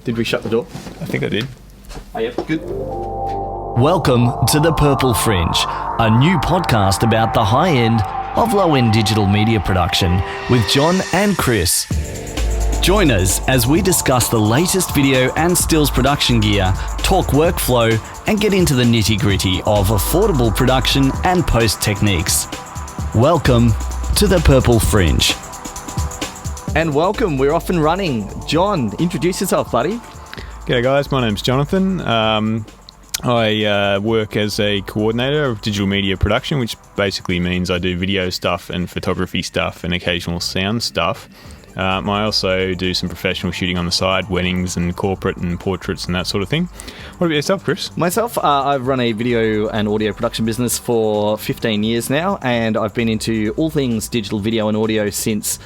Did we shut the door? I think I did. Oh, yeah, good. Welcome to The Purple Fringe, a new podcast about the high end of low-end digital media production with John and Chris. Join us as we discuss the latest video and stills production gear, talk workflow, and get into the nitty-gritty of affordable production and post techniques. Welcome to The Purple Fringe. And welcome, we're off and running. John, introduce yourself, buddy. G'day guys, my name's Jonathan. I work as a coordinator of digital media production, which basically means I do video stuff and photography stuff and occasional sound stuff. I also do some professional shooting on the side, weddings and corporate and portraits and that sort of thing. What about yourself, Chris? Myself, I've run a video and audio production business for 15 years now, and I've been into all things digital video and audio since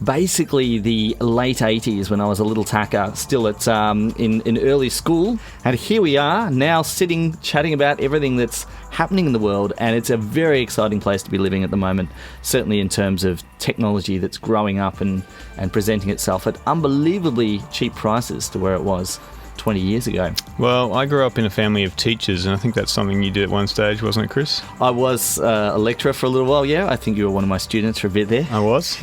basically the late 80s when I was a little tacker, still at in early school. And here we are now sitting, chatting about everything that's happening in the world, and it's a very exciting place to be living at the moment, certainly in terms of technology that's growing up and presenting itself at unbelievably cheap prices to where it was 20 years ago. Well, I grew up in a family of teachers, and I think that's something you did at one stage, wasn't it, Chris? I was a lecturer for a little while, yeah. I think you were one of my students for a bit there. I was.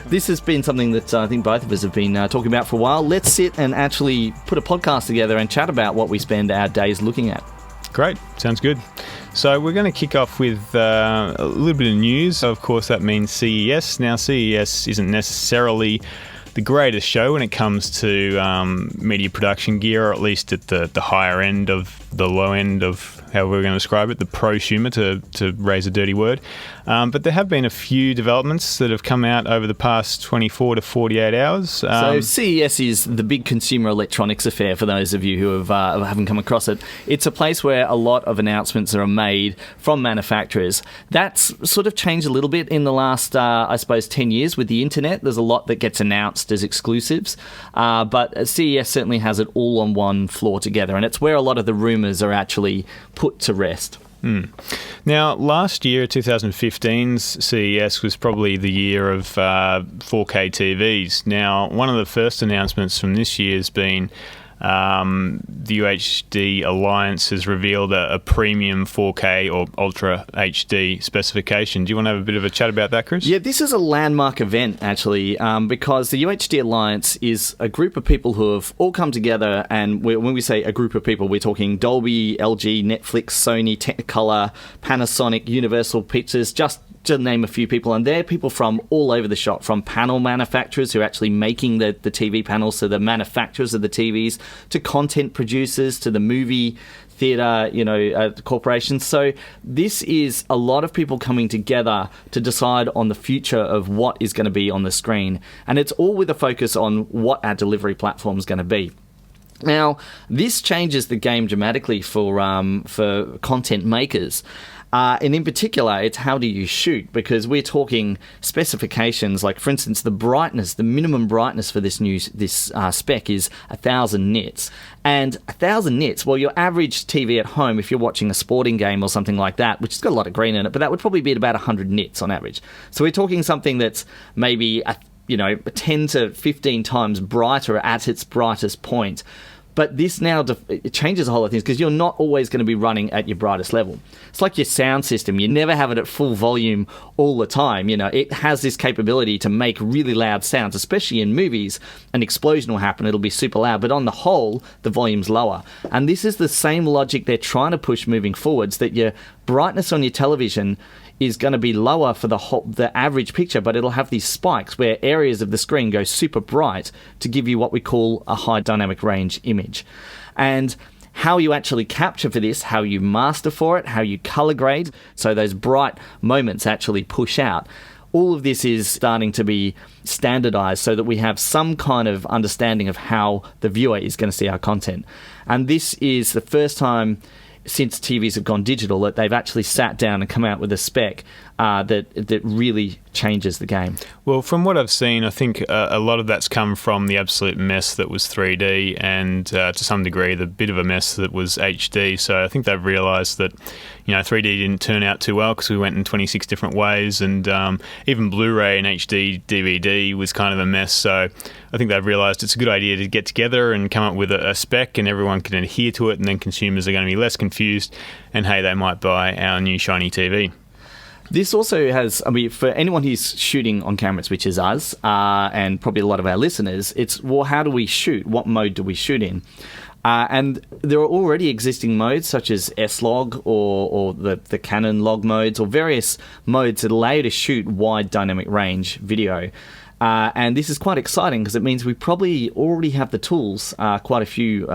This has been something that I think both of us have been talking about for a while. Let's sit and actually put a podcast together and chat about what we spend our days looking at. Great, sounds good. So we're going to kick off with a little bit of news. Of course, that means CES. Now, CES isn't necessarily the greatest show when it comes to media production gear, or at least at the higher end of the low end of how we're going to describe it, the prosumer, to raise a dirty word. But there have been a few developments that have come out over the past 24 to 48 hours. So CES is the big consumer electronics affair, for those of you who haven't come across it. It's a place where a lot of announcements are made from manufacturers. That's sort of changed a little bit in the last, I suppose, 10 years with the internet. There's a lot that gets announced as exclusives, but CES certainly has it all on one floor together, and it's where a lot of the rumours are actually put to rest. Now, last year, 2015's CES was probably the year of 4K TVs. Now, one of the first announcements from this year has been the UHD Alliance has revealed a premium 4K or Ultra HD specification. Do you want to have a bit of a chat about that, Chris? Yeah, this is a landmark event, actually, because the UHD Alliance is a group of people who have all come together, and when we say a group of people, we're talking Dolby, LG, Netflix, Sony, Technicolor, Panasonic, Universal Pictures, just to name a few people. And they're people from all over the shop, from panel manufacturers who are actually making the TV panels, to the manufacturers of the TVs, to content producers, to the movie theatre, corporations. So this is a lot of people coming together to decide on the future of what is going to be on the screen. And it's all with a focus on what our delivery platform is going to be. Now, this changes the game dramatically for content makers. And in particular, it's how do you shoot? Because we're talking specifications like, for instance, the brightness, the minimum brightness for this spec is 1,000 nits. And 1,000 nits, well, your average TV at home, if you're watching a sporting game or something like that, which has got a lot of green in it, but that would probably be at about 100 nits on average. So we're talking something that's maybe 10 to 15 times brighter at its brightest point. But this now it changes a whole lot of things, because you're not always going to be running at your brightest level. It's like your sound system. You never have it at full volume all the time. It has this capability to make really loud sounds, especially in movies. An explosion will happen, it'll be super loud, but on the whole, the volume's lower. And this is the same logic they're trying to push moving forwards, that your brightness on your television is going to be lower for the average picture, but it'll have these spikes where areas of the screen go super bright to give you what we call a high dynamic range image. And how you actually capture for this, how you master for it, how you color grade, so those bright moments actually push out. All of this is starting to be standardized so that we have some kind of understanding of how the viewer is going to see our content. And this is the first time since TVs have gone digital that they've actually sat down and come out with a spec that really changes the game. Well, from what I've seen, I think a lot of that's come from the absolute mess that was 3D and to some degree the bit of a mess that was HD. So I think they've realised that 3D didn't turn out too well because we went in 26 different ways, and even Blu-ray and HD DVD was kind of a mess. So I think they've realised it's a good idea to get together and come up with a spec, and everyone can adhere to it, and then consumers are going to be less confused, and hey, they might buy our new shiny TV. This also has, for anyone who's shooting on cameras, which is us, and probably a lot of our listeners, it's, well, how do we shoot? What mode do we shoot in? And there are already existing modes such as S-Log or the Canon log modes, or various modes that allow you to shoot wide dynamic range video. And this is quite exciting because it means we probably already have the tools, quite a few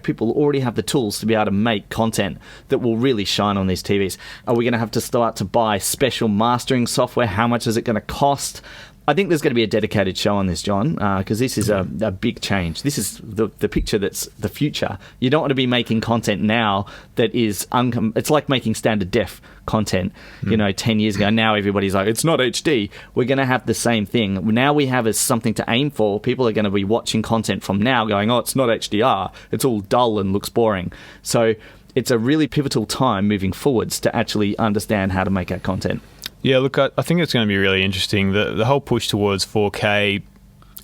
people already have the tools to be able to make content that will really shine on these TVs. Are we going to have to start to buy special mastering software? How much is it going to cost? I think there's going to be a dedicated show on this, John, because this is a big change. This is the picture that's the future. You don't want to be making content now that is it's like making standard def content, 10 years ago. Now everybody's like, it's not HD. We're going to have the same thing. Now we have something to aim for. People are going to be watching content from now going, oh, it's not HDR. It's all dull and looks boring. So it's a really pivotal time moving forwards to actually understand how to make our content. Yeah, look, I think it's going to be really interesting. The whole push towards 4K,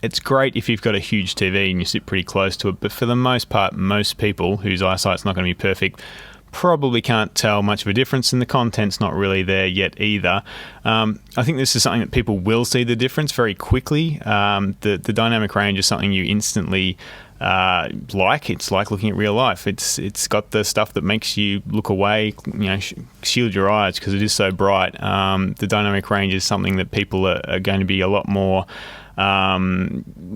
it's great if you've got a huge TV and you sit pretty close to it, but for the most part, most people whose eyesight's not going to be perfect probably can't tell much of a difference, and the content's not really there yet either. I think this is something that people will see the difference very quickly. The dynamic range is something you instantly it's like looking at real life. It's got the stuff that makes you look away, shield your eyes because it is so bright. The dynamic range is something that people are going to be a lot more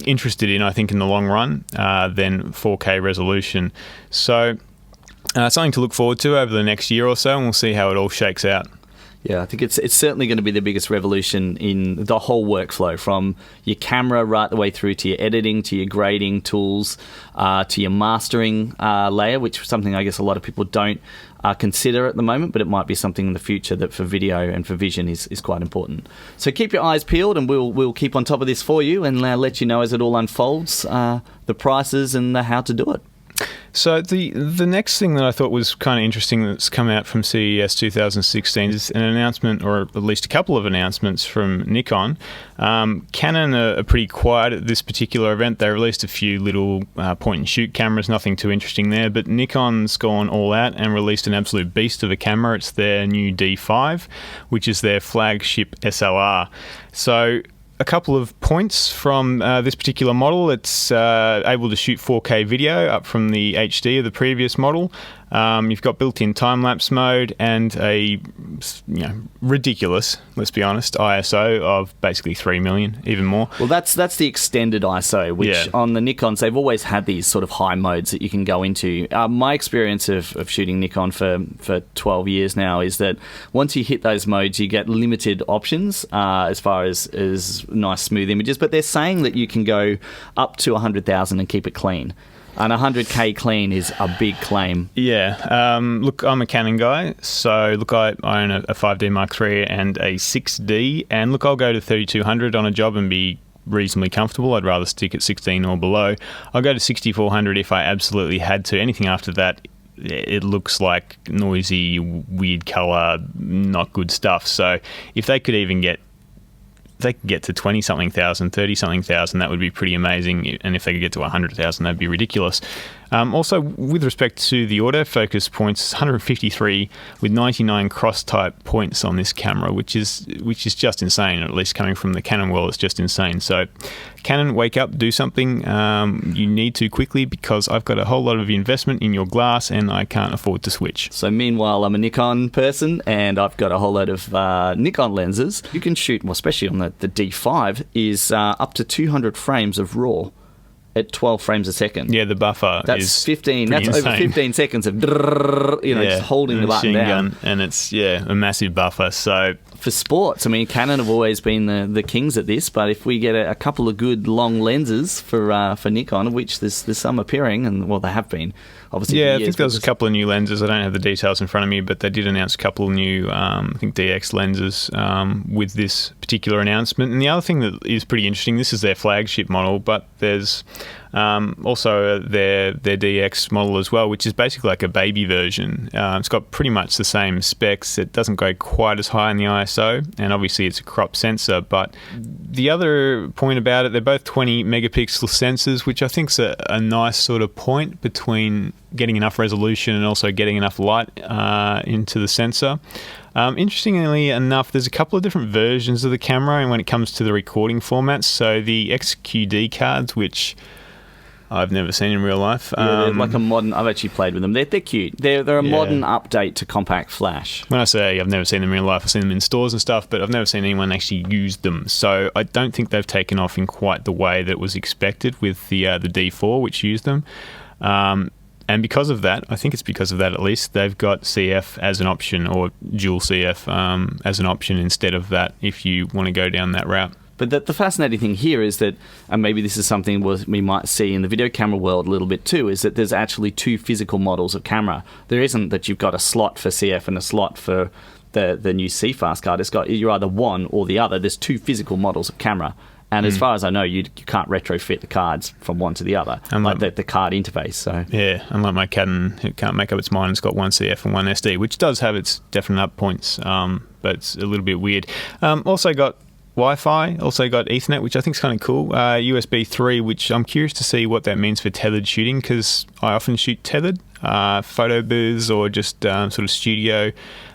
interested in, I think, in the long run than 4K resolution. So something to look forward to over the next year or so, and we'll see how it all shakes out. Yeah, I think it's certainly going to be the biggest revolution in the whole workflow, from your camera right the way through to your editing, to your grading tools, to your mastering layer, which is something I guess a lot of people don't consider at the moment, but it might be something in the future that for video and for vision is quite important. So keep your eyes peeled, and we'll keep on top of this for you and let you know as it all unfolds, the prices and the how to do it. So the next thing that I thought was kind of interesting that's come out from CES 2016 is an announcement, or at least a couple of announcements from Nikon. Canon are pretty quiet at this particular event. They released a few little point-and-shoot cameras, nothing too interesting there, but Nikon's gone all out and released an absolute beast of a camera. It's their new D5, which is their flagship SLR. So a couple of points from this particular model. It's able to shoot 4K video up from the HD of the previous model. You've got built-in time-lapse mode and a ridiculous, let's be honest, ISO of basically 3 million, even more. Well, that's the extended ISO, which on the Nikons, they've always had these sort of high modes that you can go into. My experience of shooting Nikon for 12 years now is that once you hit those modes, you get limited options as far as nice, smooth images, but they're saying that you can go up to 100,000 and keep it clean. And 100K clean is a big claim. Yeah. Look, I'm a Canon guy. So, look, I own a 5D Mark III and a 6D. And, look, I'll go to 3200 on a job and be reasonably comfortable. I'd rather stick at 16 or below. I'll go to 6400 if I absolutely had to. Anything after that, it looks like noisy, weird colour, not good stuff. So, if they could even get to 20-something thousand, 30-something thousand, that would be pretty amazing. And if they could get to 100,000, that'd be ridiculous. Also, with respect to the autofocus points, 153 with 99 cross-type points on this camera, which is just insane. At least coming from the Canon world, it's just insane. So, Canon, wake up, do something. You need to quickly, because I've got a whole lot of investment in your glass and I can't afford to switch. So meanwhile, I'm a Nikon person and I've got a whole load of Nikon lenses. You can shoot, well, especially on the D5, is up to 200 frames of RAW at 12 frames a second. Yeah, the buffer is 15. That's insane. Over 15 seconds of just holding the button down. Gun, and it's a massive buffer. So for sports, I mean, Canon have always been the kings at this, but if we get a couple of good long lenses for Nikon, of which there's some appearing, and well, they have been obviously. Yeah, I think there's a couple of new lenses. I don't have the details in front of me, but they did announce a couple of new, I think DX lenses with this particular announcement. And the other thing that is pretty interesting, this is their flagship model, but there's also their DX model as well, which is basically like a baby version. It's got pretty much the same specs. It doesn't go quite as high in the ISO, and obviously it's a crop sensor. But the other point about it, they're both 20 megapixel sensors, which I think is a nice sort of point between getting enough resolution and also getting enough light into the sensor. Interestingly enough, there's a couple of different versions of the camera, and when it comes to the recording formats, so the XQD cards, which I've never seen in real life. They're like a modern. I've actually played with them. They're cute. They're a modern update to compact flash. When I say I've never seen them in real life, I've seen them in stores and stuff, but I've never seen anyone actually use them. So I don't think they've taken off in quite the way that was expected with the D4, which used them. And because of that, I think it's because of that at least, they've got CF as an option, or dual CF as an option instead of that, if you want to go down that route. But the fascinating thing here is that, and maybe this is something we might see in the video camera world a little bit too, is that there's actually two physical models of camera. There isn't that you've got a slot for CF and a slot for the new CFast card. You're either one or the other. There's two physical models of camera. And as far as I know, you can't retrofit the cards from one to the other, like the card interface. So yeah, unlike my Canon, it can't make up its mind. It's got one CF and one SD, which does have its definite up points, but it's a little bit weird. Also got Wi-Fi, also got Ethernet, which I think is kind of cool. USB 3, which I'm curious to see what that means for tethered shooting, because I often shoot tethered, photo booths or just sort of studio,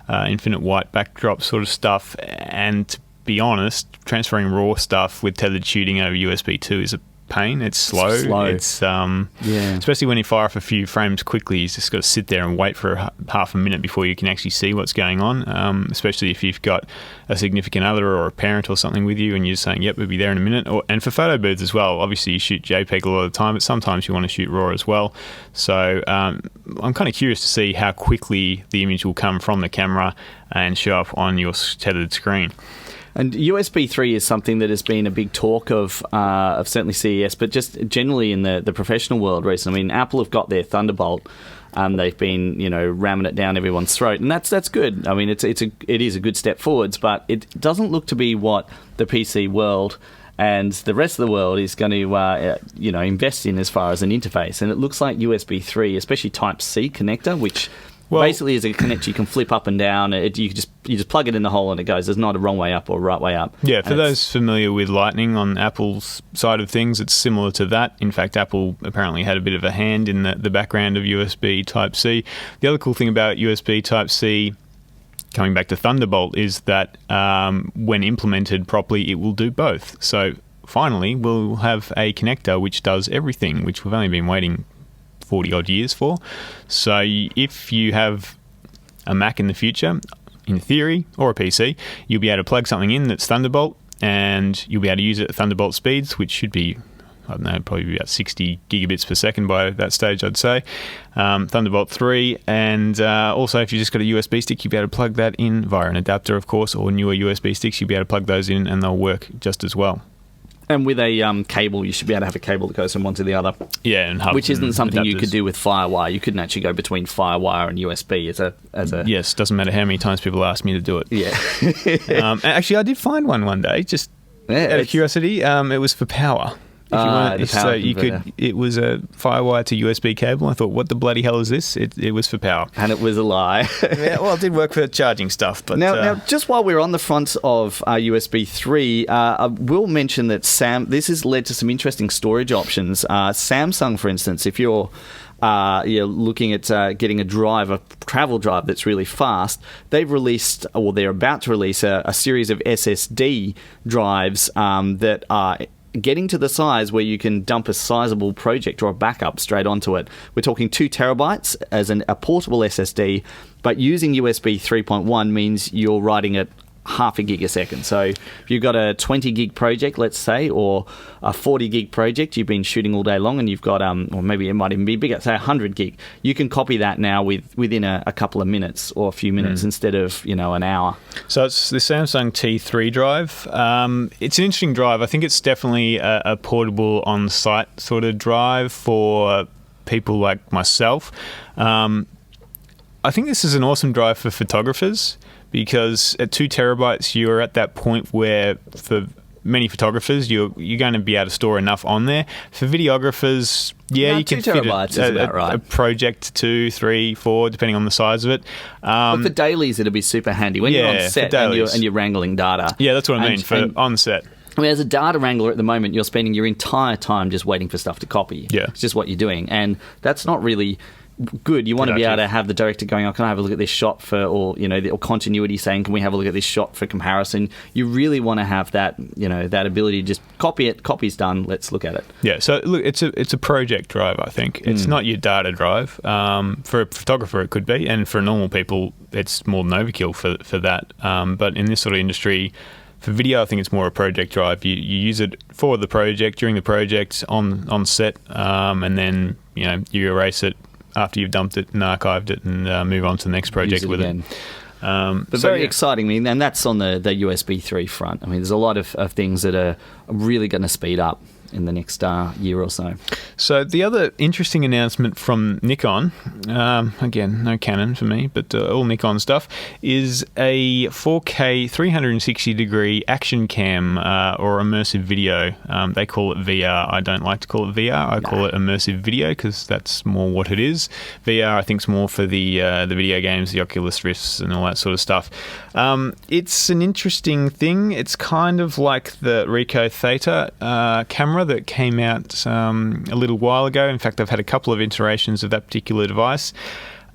infinite white backdrop sort of stuff. And to be honest, transferring raw stuff with tethered shooting over USB 2 is a pain. It's slow. It's especially when you fire off a few frames quickly, you just got to sit there and wait for half a minute before you can actually see what's going on, especially if you've got a significant other or a parent or something with you and you're saying, yep, we'll be there in a minute. And for photo booths as well, obviously you shoot JPEG a lot of the time, but sometimes you want to shoot RAW as well. So I'm kind of curious to see how quickly the image will come from the camera and show up on your tethered screen. And USB 3 is something that has been a big talk of certainly CES, but just generally in the professional world recently. I mean, Apple have got their Thunderbolt. They've been, ramming it down everyone's throat, and that's good. I mean, it is a good step forwards, but it doesn't look to be what the PC world and the rest of the world is going to, invest in as far as an interface. And it looks like USB 3, especially Type C connector, which basically is a connector you can flip up and down. You just plug it in the hole and it goes. There's not a wrong way up or right way up. Yeah, for those familiar with Lightning on Apple's side of things, it's similar to that. In fact, Apple apparently had a bit of a hand in the background of USB Type-C. The other cool thing about USB Type-C, coming back to Thunderbolt, is that when implemented properly, it will do both. So finally, we'll have a connector which does everything, which we've only been waiting 40 odd years for. So if you have a Mac in the future, in theory, or a PC, you'll be able to plug something in that's Thunderbolt, and you'll be able to use it at Thunderbolt speeds, which should be, I don't know, probably about 60 gigabits per second by that stage, I'd say. Thunderbolt 3, and also if you just got a USB stick, you'll be able to plug that in via an adapter, of course, or newer USB sticks, you'll be able to plug those in and they'll work just as well. And with a cable, you should be able to have a cable that goes from one to the other. Yeah, and hubs, which isn't something adapters. You could do with FireWire. You couldn't actually go between FireWire and USB as a. Yes, doesn't matter how many times people ask me to do it. Yeah. Actually, I did find one day, just out of curiosity. It was for power. If you want, so you could. It was a FireWire to USB cable. I thought, what the bloody hell is this? It was for power, and it was a lie. Yeah, well, it did work for charging stuff. But now, just while we're on the front of USB 3, I will mention that this has led to some interesting storage options. Samsung, for instance, if you're looking at getting a travel drive that's really fast, they've released, or they're about to release, a series of SSD drives that are getting to the size where you can dump a sizable project or a backup straight onto it. We're talking 2 terabytes as a portable SSD, but using USB 3.1 means you're writing at half a gig a second. So if you've got a 20 gig project, let's say, or a 40 gig project you've been shooting all day long, and you've got, or maybe it might even be bigger, say 100 gig, you can copy that now within a couple of minutes or a few minutes instead of, an hour. So it's the Samsung T3 drive. It's an interesting drive. I think it's definitely a portable on-site sort of drive for people like myself. I think this is an awesome drive for photographers, because at 2 terabytes, you're at that point where for many photographers, you're going to be able to store enough on there. For videographers, you can fit a project 2, 3, 4, depending on the size of it. But for dailies, it'll be super handy when you're on set and you're wrangling data. Yeah, that's what I mean, on set. I mean, as a data wrangler at the moment, you're spending your entire time just waiting for stuff to copy. Yeah. It's just what you're doing. And that's not really good. You want to be able to have the director going, oh, can I have a look at this shot for, or continuity saying, can we have a look at this shot for comparison? You really want to have that, that ability to just copy it, copy's done, let's look at it. Yeah, so look, it's a project drive, I think. It's not your data drive. For a photographer, it could be, and for normal people, it's more than overkill for that. But in this sort of industry, for video, I think it's more a project drive. You use it for the project, during the project, on set, and then you erase it after you've dumped it and archived it, and move on to the next project with it. But very exciting, and that's on the USB 3 front. I mean, there's a lot of things that are really going to speed up in the next year or so. So the other interesting announcement from Nikon, again, no Canon for me, but all Nikon stuff, is a 4K 360-degree action cam or immersive video. They call it VR. I don't like to call it VR. I call it immersive video because that's more what it is. VR, I think, is more for the video games, the Oculus Rifts and all that sort of stuff. It's an interesting thing. It's kind of like the Ricoh Theta camera that came out a little while ago. In fact, I've had a couple of iterations of that particular device.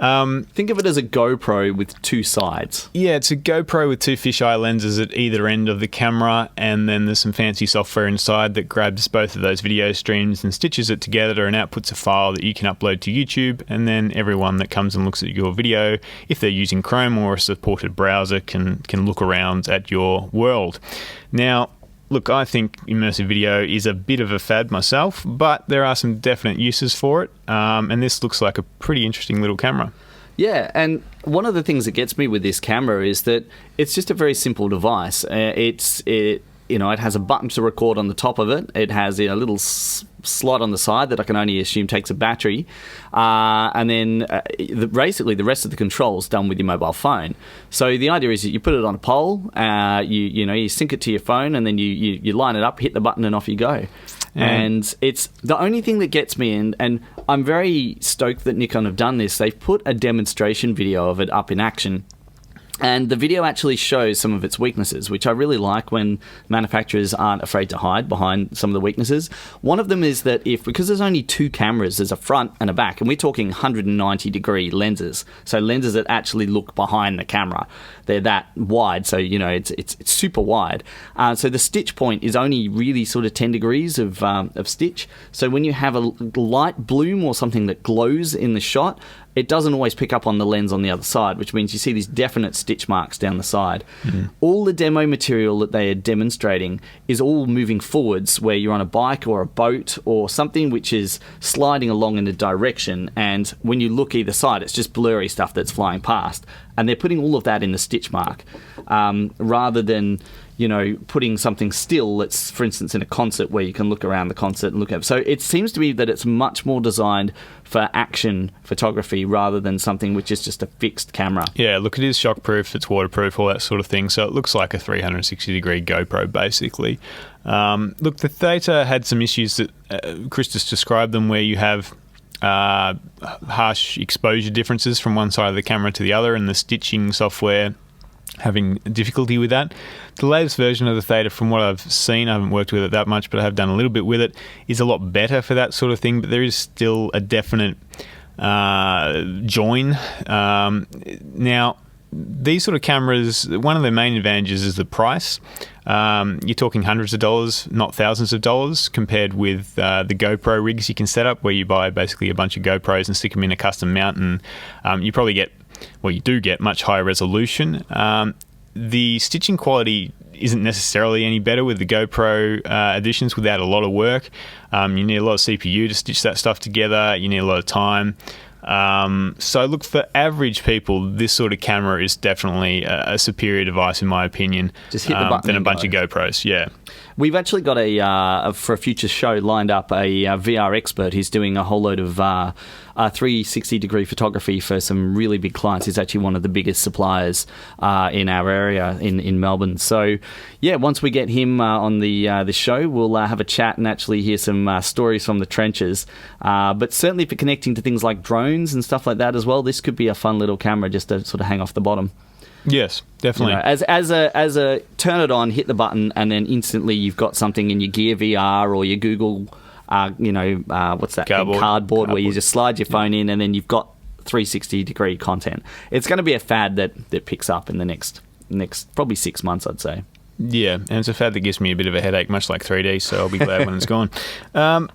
Think of it as a GoPro with 2 sides. Yeah, it's a GoPro with 2 fisheye lenses at either end of the camera, and then there's some fancy software inside that grabs both of those video streams and stitches it together and outputs a file that you can upload to YouTube, and then everyone that comes and looks at your video, if they're using Chrome or a supported browser, can look around at your world. Now, look, I think immersive video is a bit of a fad myself, but there are some definite uses for it, and this looks like a pretty interesting little camera. Yeah, and one of the things that gets me with this camera is that it's just a very simple device. It has a button to record on the top of it. It has a little slot on the side that I can only assume takes a battery, and then basically the rest of the control's done with your mobile phone. So the idea is that you put it on a pole, you sync it to your phone, and then you line it up, hit the button, and off you go. And it's the only thing that gets me, and I'm very stoked that Nikon have done this. They've put a demonstration video of it up in action. And the video actually shows some of its weaknesses, which I really like when manufacturers aren't afraid to hide behind some of the weaknesses. One of them is that because there's only 2 cameras, there's a front and a back, and we're talking 190-degree lenses, so lenses that actually look behind the camera. They're that wide, so it's super wide. So the stitch point is only really sort of 10 degrees of stitch. So when you have a light bloom or something that glows in the shot, it doesn't always pick up on the lens on the other side, which means you see these definite stitch marks down the side. Mm-hmm. All the demo material that they are demonstrating is all moving forwards, where you're on a bike or a boat or something which is sliding along in a direction, and when you look either side, it's just blurry stuff that's flying past. And they're putting all of that in the stitch mark, rather than putting something still that's, for instance, in a concert where you can look around the concert and look at it. So it seems to be that it's much more designed for action photography rather than something which is just a fixed camera. Yeah, look, it is shockproof, it's waterproof, all that sort of thing. So it looks like a 360-degree GoPro, basically. Look, the Theta had some issues that Chris just described them, where you have harsh exposure differences from one side of the camera to the other, and the stitching software having difficulty with that. The latest version of the Theta, from what I've seen, I haven't worked with it that much, but I have done a little bit with it, is a lot better for that sort of thing, but there is still a definite join. Now, these sort of cameras, one of their main advantages is the price. You're talking hundreds of dollars, not thousands of dollars, compared with the GoPro rigs you can set up, where you buy basically a bunch of GoPros and stick them in a custom mount, and you probably get, well, you do get much higher resolution. The stitching quality isn't necessarily any better with the GoPro editions without a lot of work. You need a lot of CPU to stitch that stuff together. You need a lot of time. So look, for average people, this sort of camera is definitely a superior device, in my opinion, just hit the button than a bunch of GoPros. Yeah. We've actually got for a future show lined up a VR expert who's doing a whole load of 360-degree photography for some really big clients. He's actually one of the biggest suppliers in our area in Melbourne. So, yeah, once we get him on the show, we'll have a chat and actually hear some stories from the trenches. But certainly for connecting to things like drones and stuff like that as well, this could be a fun little camera just to sort of hang off the bottom. Yes, definitely. As a turn it on, hit the button, and then instantly you've got something in your Gear VR or your Google, what's that? Cardboard, where you just slide your phone in, and then you've got 360-degree content. It's going to be a fad that picks up in the next probably 6 months, I'd say. Yeah, and it's a fad that gives me a bit of a headache, much like 3D, so I'll be glad when it's gone.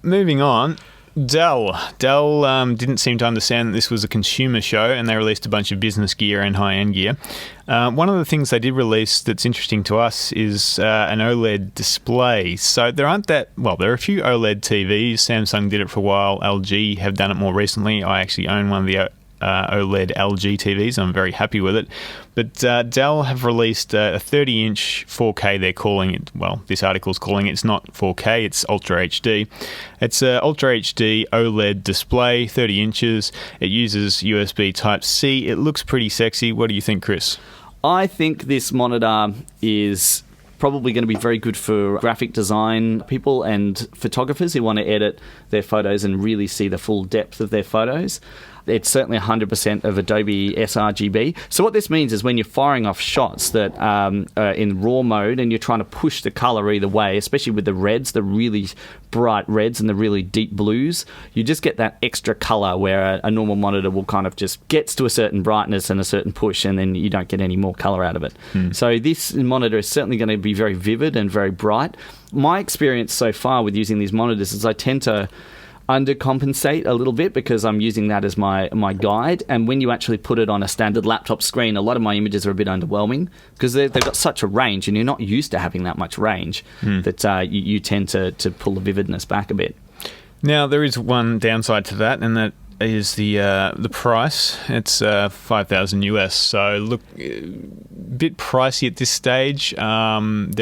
Moving on. Dell didn't seem to understand that this was a consumer show, and they released a bunch of business gear and high-end gear. One of the things they did release that's interesting to us is an OLED display. So there are a few OLED TVs. Samsung did it for a while. LG have done it more recently. I actually own one of the OLED LG TVs. I'm very happy with it. But Dell have released a 30-inch 4K, they're calling it. Well, this article's calling it. It's not 4K, it's Ultra HD. It's a Ultra HD OLED display, 30 inches. It uses USB Type-C. It looks pretty sexy. What do you think, Chris? I think this monitor is probably going to be very good for graphic design people and photographers who want to edit their photos and really see the full depth of their photos. It's certainly 100% of Adobe sRGB. So what this means is when you're firing off shots that in RAW mode and you're trying to push the color either way, especially with the reds, the really bright reds and the really deep blues, you just get that extra color where a normal monitor will kind of just gets to a certain brightness and a certain push, and then you don't get any more color out of it. So this monitor is certainly going to be very vivid and very bright. My experience so far with using these monitors is I tend to undercompensate a little bit because I'm using that as my guide, and when you actually put it on a standard laptop screen, a lot of my images are a bit underwhelming because they've got such a range, and you're not used to having that much range that you tend to pull the vividness back a bit. Now, there is one downside to that, and that is the price. It's $5,000 US, so look, a bit pricey at this stage. There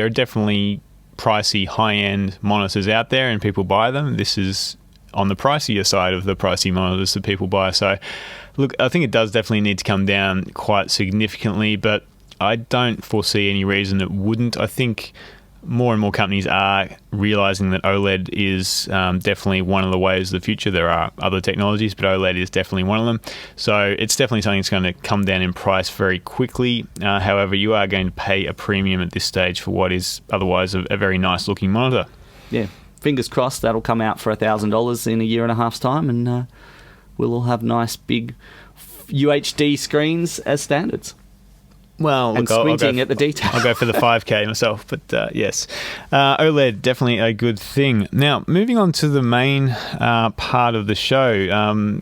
are definitely pricey high-end monitors out there, and people buy them. This is on the pricier side of the pricey monitors that people buy. So, look, I think it does definitely need to come down quite significantly, but I don't foresee any reason it wouldn't. I think more and more companies are realizing that OLED is definitely one of the ways of the future. There are other technologies, but OLED is definitely one of them. So it's definitely something that's going to come down in price very quickly. However, you are going to pay a premium at this stage for what is otherwise a very nice looking monitor. Yeah. Fingers crossed that'll come out for $1,000 in a year and a half's time, and we'll all have nice big UHD screens as standards. Well, and squinting at the detail. I'll go for the 5K myself, but yes. OLED, definitely a good thing. Now, moving on to the main part of the show.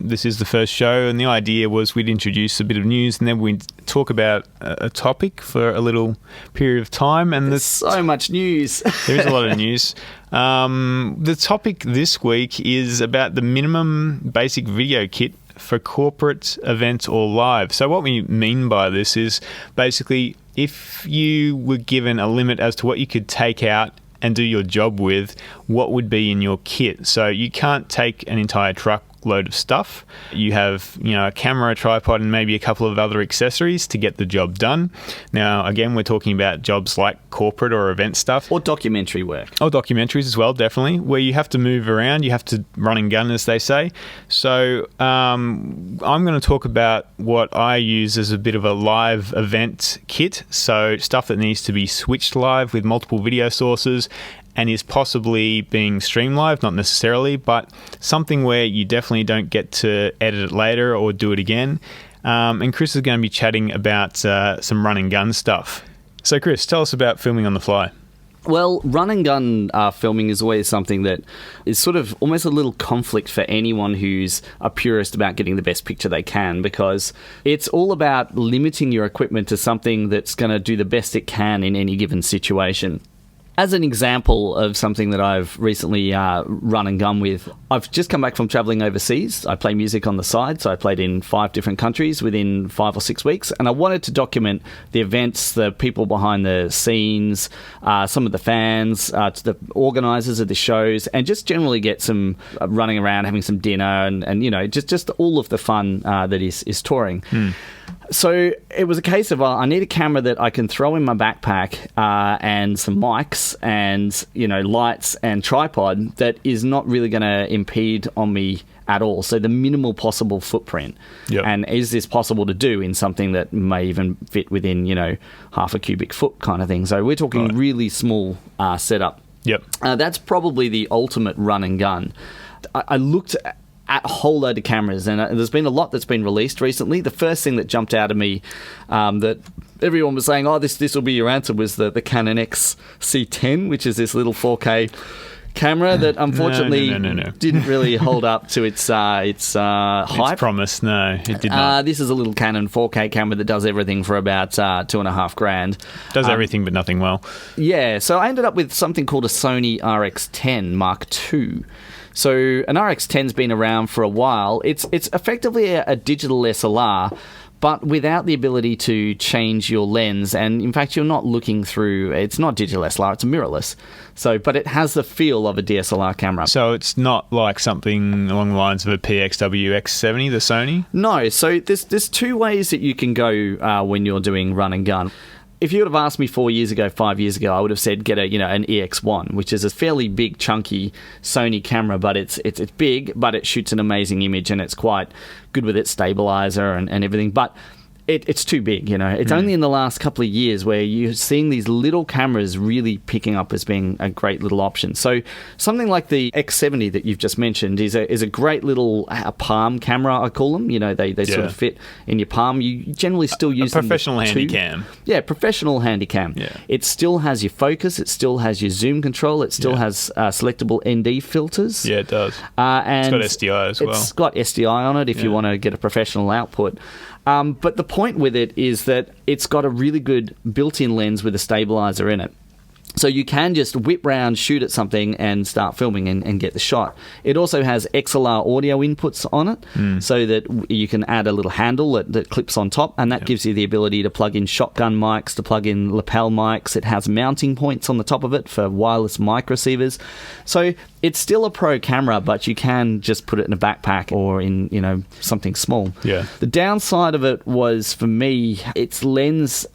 This is the first show, and the idea was we'd introduce a bit of news, and then we'd talk about a topic for a little period of time. And there's so much news. There is a lot of news. The topic this week is about the minimum basic video kit for corporate events or live. So what we mean by this is basically if you were given a limit as to what you could take out and do your job with, what would be in your kit. So you can't take an entire truckload of stuff. You have, a camera, a tripod, and maybe a couple of other accessories to get the job done. Now, again, we're talking about jobs like corporate or event stuff. Or documentary work. Or documentaries as well, definitely, where you have to move around, you have to run and gun, as they say. So I'm going to talk about what I use as a bit of a live event kit. So stuff that needs to be switched live with multiple video sources and is possibly being streamed live, not necessarily, but something where you definitely don't get to edit it later or do it again. And Chris is going to be chatting about some run and gun stuff. So Chris, tell us about filming on the fly. Well, run and gun filming is always something that is sort of almost a little conflict for anyone who's a purist about getting the best picture they can, because it's all about limiting your equipment to something that's going to do the best it can in any given situation. As an example of something that I've recently run and gun with, I've just come back from travelling overseas. I play music on the side, so I played in 5 different countries within 5 or 6 weeks, and I wanted to document the events, the people behind the scenes, some of the fans, the organisers of the shows, and just generally get some running around, having some dinner, and you know, just all of the fun that is touring. So it was a case of, I need a camera that I can throw in my backpack and some mics and, you know, lights and tripod that is not really going to impede on me at all. So the minimal possible footprint. Yep. And is this possible to do in something that may even fit within, you know, half a cubic foot kind of thing. So we're talking really small setup. Yep. That's probably the ultimate run and gun. I looked at a whole load of cameras, and there's been a lot that's been released recently. The first thing that jumped out at me that everyone was saying, oh, this will be your answer, was the Canon XC10, which is this little 4K camera that unfortunately didn't really hold up to its hype. Its promise. No, it did not. This is a little Canon 4K camera that does everything for about $2,500. Does everything but nothing well. Yeah, so I ended up with something called a Sony RX10 Mark II. So an RX10's been around for a while. It's effectively a digital SLR, but without the ability to change your lens. And in fact, you're not looking through. It's not digital SLR. It's mirrorless. So, but it has the feel of a DSLR camera. So it's not like something along the lines of a PXW-X70, the Sony? No. So there's 2 ways that you can go when you're doing run and gun. If you would have asked me 4 years ago, 5 years ago, I would have said get an EX1, which is a fairly big, chunky Sony camera, but it's big, but it shoots an amazing image, and it's quite good with its stabilizer and everything. But it's too big, you know. It's only in the last couple of years where you're seeing these little cameras really picking up as being a great little option. So something like the X70 that you've just mentioned is a great little palm camera, I call them. You know, they sort of fit in your palm. You generally still use a professional handy cam. Yeah, professional handy cam. Yeah. It still has your focus. It still has your zoom control. It still has selectable ND filters. Yeah, it does. And it's got SDI as well. It's got SDI on it if you want to get a professional output. But the point with it is that it's got a really good built-in lens with a stabilizer in it. So you can just whip round, shoot at something, and start filming and get the shot. It also has XLR audio inputs on it, so that you can add a little handle that clips on top, and that gives you the ability to plug in shotgun mics, to plug in lapel mics. It has mounting points on the top of it for wireless mic receivers. So it's still a pro camera, but you can just put it in a backpack or in, you know, something small. Yeah. The downside of it was, for me, its lens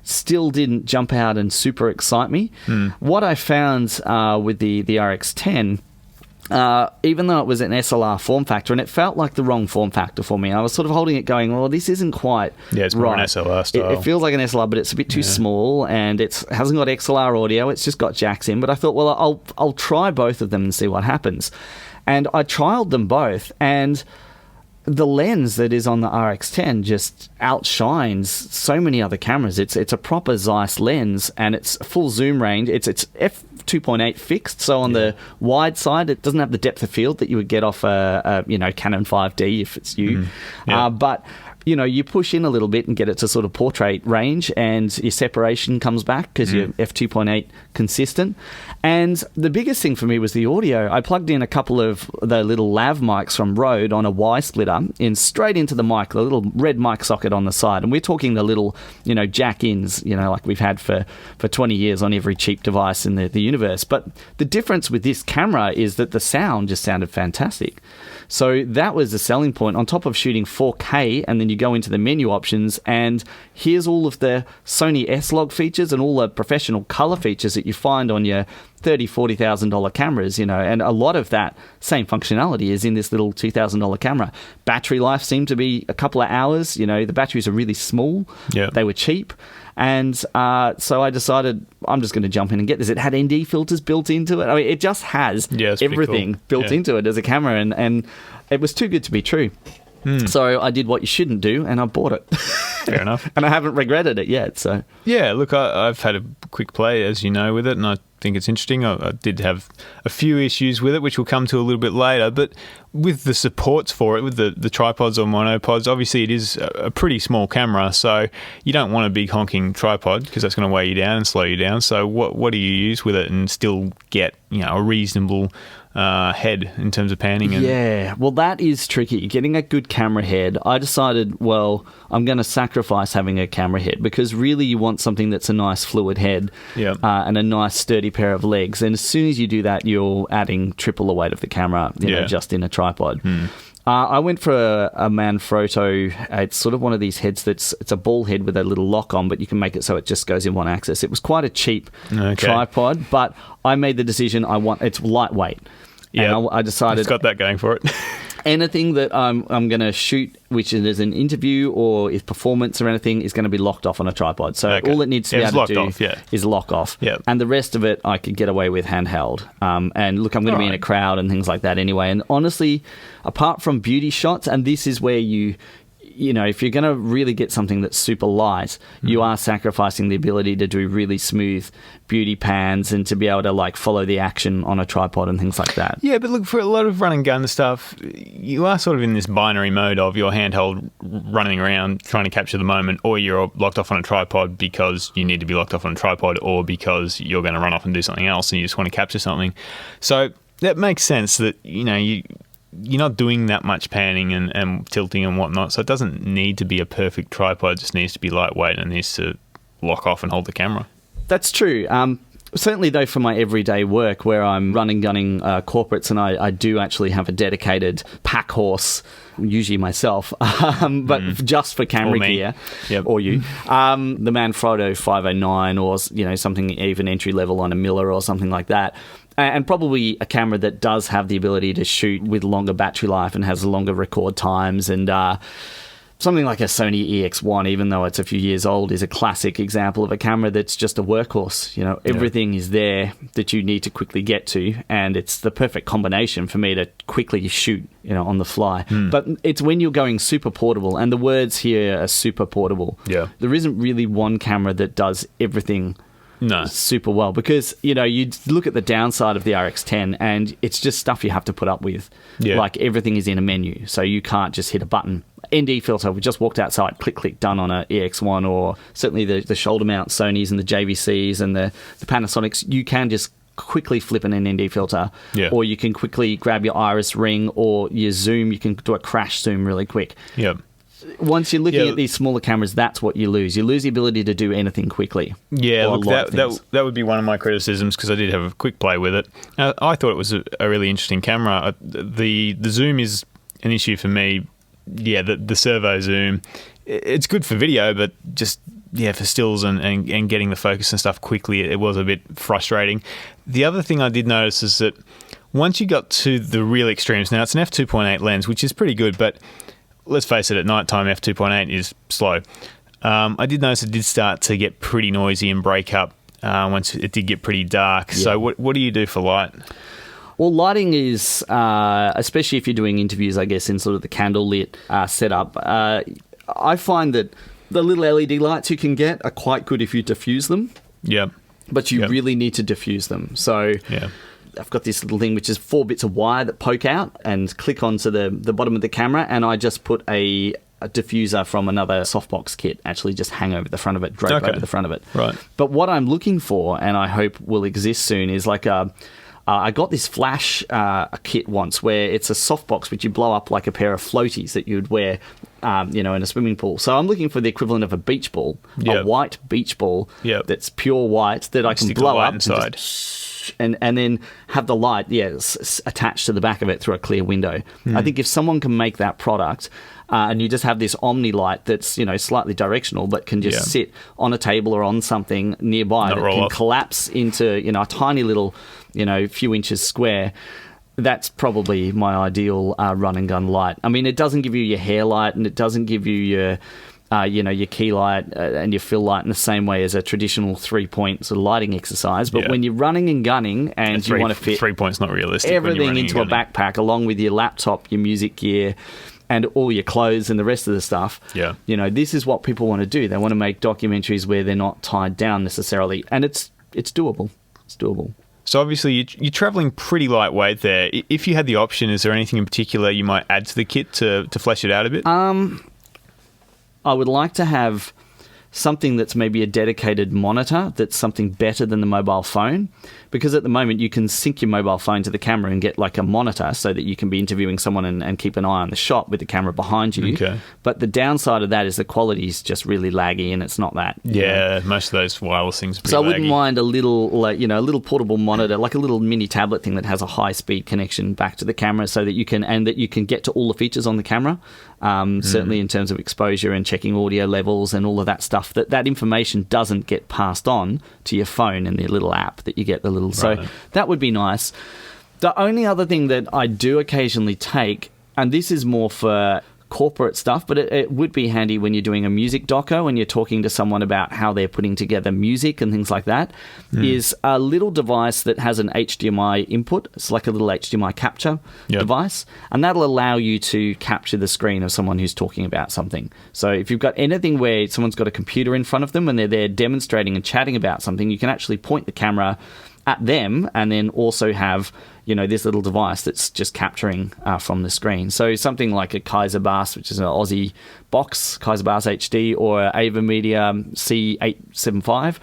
still didn't jump out and super excite me. What I found with the RX10, even though it was an SLR form factor, and it felt like the wrong form factor for me, I was sort of holding it going, well, this isn't quite it's more right. an SLR style. It feels like an SLR, but it's a bit too small, and it hasn't got XLR audio. It's just got jacks in. But I thought, well, I'll try both of them and see what happens. And I trialed them both, and the lens that is on the RX10 just outshines so many other cameras. It's a proper Zeiss lens, and it's full zoom range. It's f2.8 fixed, so on the wide side, it doesn't have the depth of field that you would get off a Canon 5D if it's you. But you know, you push in a little bit and get it to sort of portrait range, and your separation comes back because you're f2.8 consistent. And the biggest thing for me was the audio. I plugged in a couple of the little lav mics from Rode on a Y splitter in straight into the mic, the little red mic socket on the side. And we're talking the little, jack-ins, like we've had for 20 years on every cheap device in the universe. But the difference with this camera is that the sound just sounded fantastic. So that was the selling point, on top of shooting 4K, and then you go into the menu options, and here's all of the Sony S-Log features and all the professional color features that you find on your $30,000, $40,000 cameras, and a lot of that same functionality is in this little $2,000 camera. Battery life seemed to be a couple of hours. The batteries are really small. Yeah. They were cheap. And so I decided I'm just going to jump in and get this. It had ND filters built into it. I mean, it just has everything built into it as a camera, and it was too good to be true. So I did what you shouldn't do, and I bought it. Fair enough. And I haven't regretted it yet. So yeah, look, I've had a quick play, as you know, with it, and I think it's interesting. I did have a few issues with it, which we'll come to a little bit later. But with the supports for it, with the tripods or monopods, obviously it is a pretty small camera, so you don't want a big honking tripod because that's going to weigh you down and slow you down. So what do you use with it and still get a reasonable head in terms of panning? Yeah, well, that is tricky. Getting a good camera head, I decided, well, I'm going to sacrifice having a camera head because really you want something that's a nice fluid head and a nice sturdy pair of legs. And as soon as you do that, you're adding triple the weight of the camera, just in a tripod. I went for a Manfrotto. It's sort of one of these heads it's a ball head with a little lock on, but you can make it so it just goes in one axis. It was quite a cheap tripod, but I made the decision it's lightweight. Yeah, and I decided it's got that going for it. Anything that I'm going to shoot, which is an interview or is performance or anything, is going to be locked off on a tripod. So all it needs to be able to do is lock off. Yep. And the rest of it I could get away with handheld. And look, I'm going to be in a crowd and things like that anyway. And honestly, apart from beauty shots, and this is where if you're going to really get something that's super light, you are sacrificing the ability to do really smooth beauty pans and to be able to follow the action on a tripod and things like that. Yeah, but look, for a lot of run and gun stuff, you are sort of in this binary mode of your handheld running around trying to capture the moment, or you're locked off on a tripod because you need to be locked off on a tripod, or because you're going to run off and do something else and you just want to capture something. So that makes sense that, you're not doing that much panning and tilting and whatnot, so it doesn't need to be a perfect tripod. It just needs to be lightweight and needs to lock off and hold the camera. That's true. Certainly, though, for my everyday work where I'm running, gunning corporates, and I do actually have a dedicated pack horse, usually myself, but just for camera gear, or you, the Manfrotto 509 or something even entry level on a Miller or something like that. And probably a camera that does have the ability to shoot with longer battery life and has longer record times. And something like a Sony EX1, even though it's a few years old, is a classic example of a camera that's just a workhorse. Everything is there that you need to quickly get to, and it's the perfect combination for me to quickly shoot, on the fly. But it's when you're going super portable, and the words here are super portable. Yeah. There isn't really one camera that does everything super well, because you look at the downside of the RX10 and it's just stuff you have to put up with. Like everything is in a menu, so you can't just hit a button. ND filter, we just walked outside, click done on a EX1, or certainly the shoulder mount Sonys and the JVCs and the Panasonics. You can just quickly flip in an ND filter, or you can quickly grab your iris ring or your zoom. You can do a crash zoom really quick. Once you're looking at these smaller cameras, that's what you lose. You lose the ability to do anything quickly. Yeah, look, that would be one of my criticisms, because I did have a quick play with it. I thought it was a really interesting camera. The zoom is an issue for me. Yeah, the servo zoom, it's good for video, but just for stills and getting the focus and stuff quickly, it was a bit frustrating. The other thing I did notice is that once you got to the real extremes, now it's an f2.8 lens, which is pretty good, but let's face it, at night time, f2.8 is slow. I did notice it did start to get pretty noisy and break up once it did get pretty dark. Yeah. So what do you do for light? Well, lighting is, especially if you're doing interviews, I guess, in sort of the candle-lit setup, I find that the little LED lights you can get are quite good if you diffuse them. Yeah. But you really need to diffuse them. So I've got this little thing which is 4 bits of wire that poke out and click onto the bottom of the camera, and I just put a diffuser from another softbox kit actually just hang over the front of it, drape over the front of it. Right. But what I'm looking for, and I hope will exist soon, is like I got this flash kit once where it's a softbox which you blow up like a pair of floaties that you'd wear in a swimming pool. So I'm looking for the equivalent of a beach ball, a white beach ball that's pure white that I can blow up inside. And then have the light attached to the back of it through a clear window. I think if someone can make that product, and you just have this Omni light that's slightly directional but can just sit on a table or on something nearby that can collapse into a tiny little few inches square, that's probably my ideal run and gun light. I mean, it doesn't give you your hair light, and it doesn't give you your your key light and your fill light in the same way as a traditional 3-point sort of lighting exercise. But when you're running and gunning and you want to fit 3 points not realistic, everything into a backpack along with your laptop, your music gear, and all your clothes and the rest of the stuff, this is what people want to do. They want to make documentaries where they're not tied down necessarily, and it's doable. it's doable. So obviously you're traveling pretty lightweight there. If you had the option, is there anything in particular you might add to the kit to flesh it out a bit? I would like to have something that's maybe a dedicated monitor that's something better than the mobile phone, because at the moment you can sync your mobile phone to the camera and get like a monitor so that you can be interviewing someone and keep an eye on the shot with the camera behind you. Okay. But the downside of that is the quality is just really laggy and it's not that. Yeah, most of those wireless things are pretty So I wouldn't laggy. mind a little, like, a little portable monitor, like a little mini tablet thing that has a high-speed connection back to the camera, so that you can get to all the features on the camera. Certainly in terms of exposure and checking audio levels and all of that stuff. That information doesn't get passed on to your phone in the little app that you get. The little so that would be nice. The only other thing that I do occasionally take, and this is more for corporate stuff, but it would be handy when you're doing a music doco and you're talking to someone about how they're putting together music and things like that, is a little device that has an HDMI input. It's like a little HDMI capture device, and that'll allow you to capture the screen of someone who's talking about something. So if you've got anything where someone's got a computer in front of them and they're there demonstrating and chatting about something, you can actually point the camera at them and then also have this little device that's just capturing from the screen. So something like a Kaiser Bass, which is an Aussie box, Kaiser Bass HD, or Ava Media C875.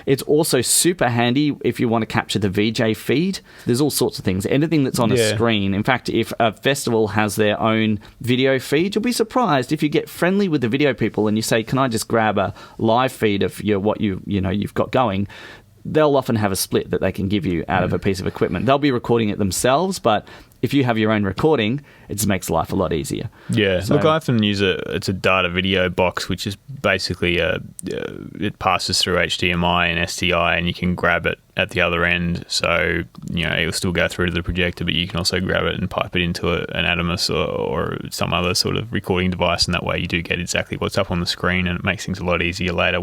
It's also super handy if you want to capture the VJ feed. There's all sorts of things. Anything that's on a screen. In fact, if a festival has their own video feed, you'll be surprised if you get friendly with the video people and you say, can I just grab a live feed of what you've got going? They'll often have a split that they can give you out of a piece of equipment. They'll be recording it themselves, but if you have your own recording, it just makes life a lot easier. Yeah. So, Look, I often use it's a data video box, which is basically it passes through HDMI and SDI, and you can grab it at the other end. So, it'll still go through to the projector, but you can also grab it and pipe it into an Adamus or some other sort of recording device, and that way you do get exactly what's up on the screen, and it makes things a lot easier later,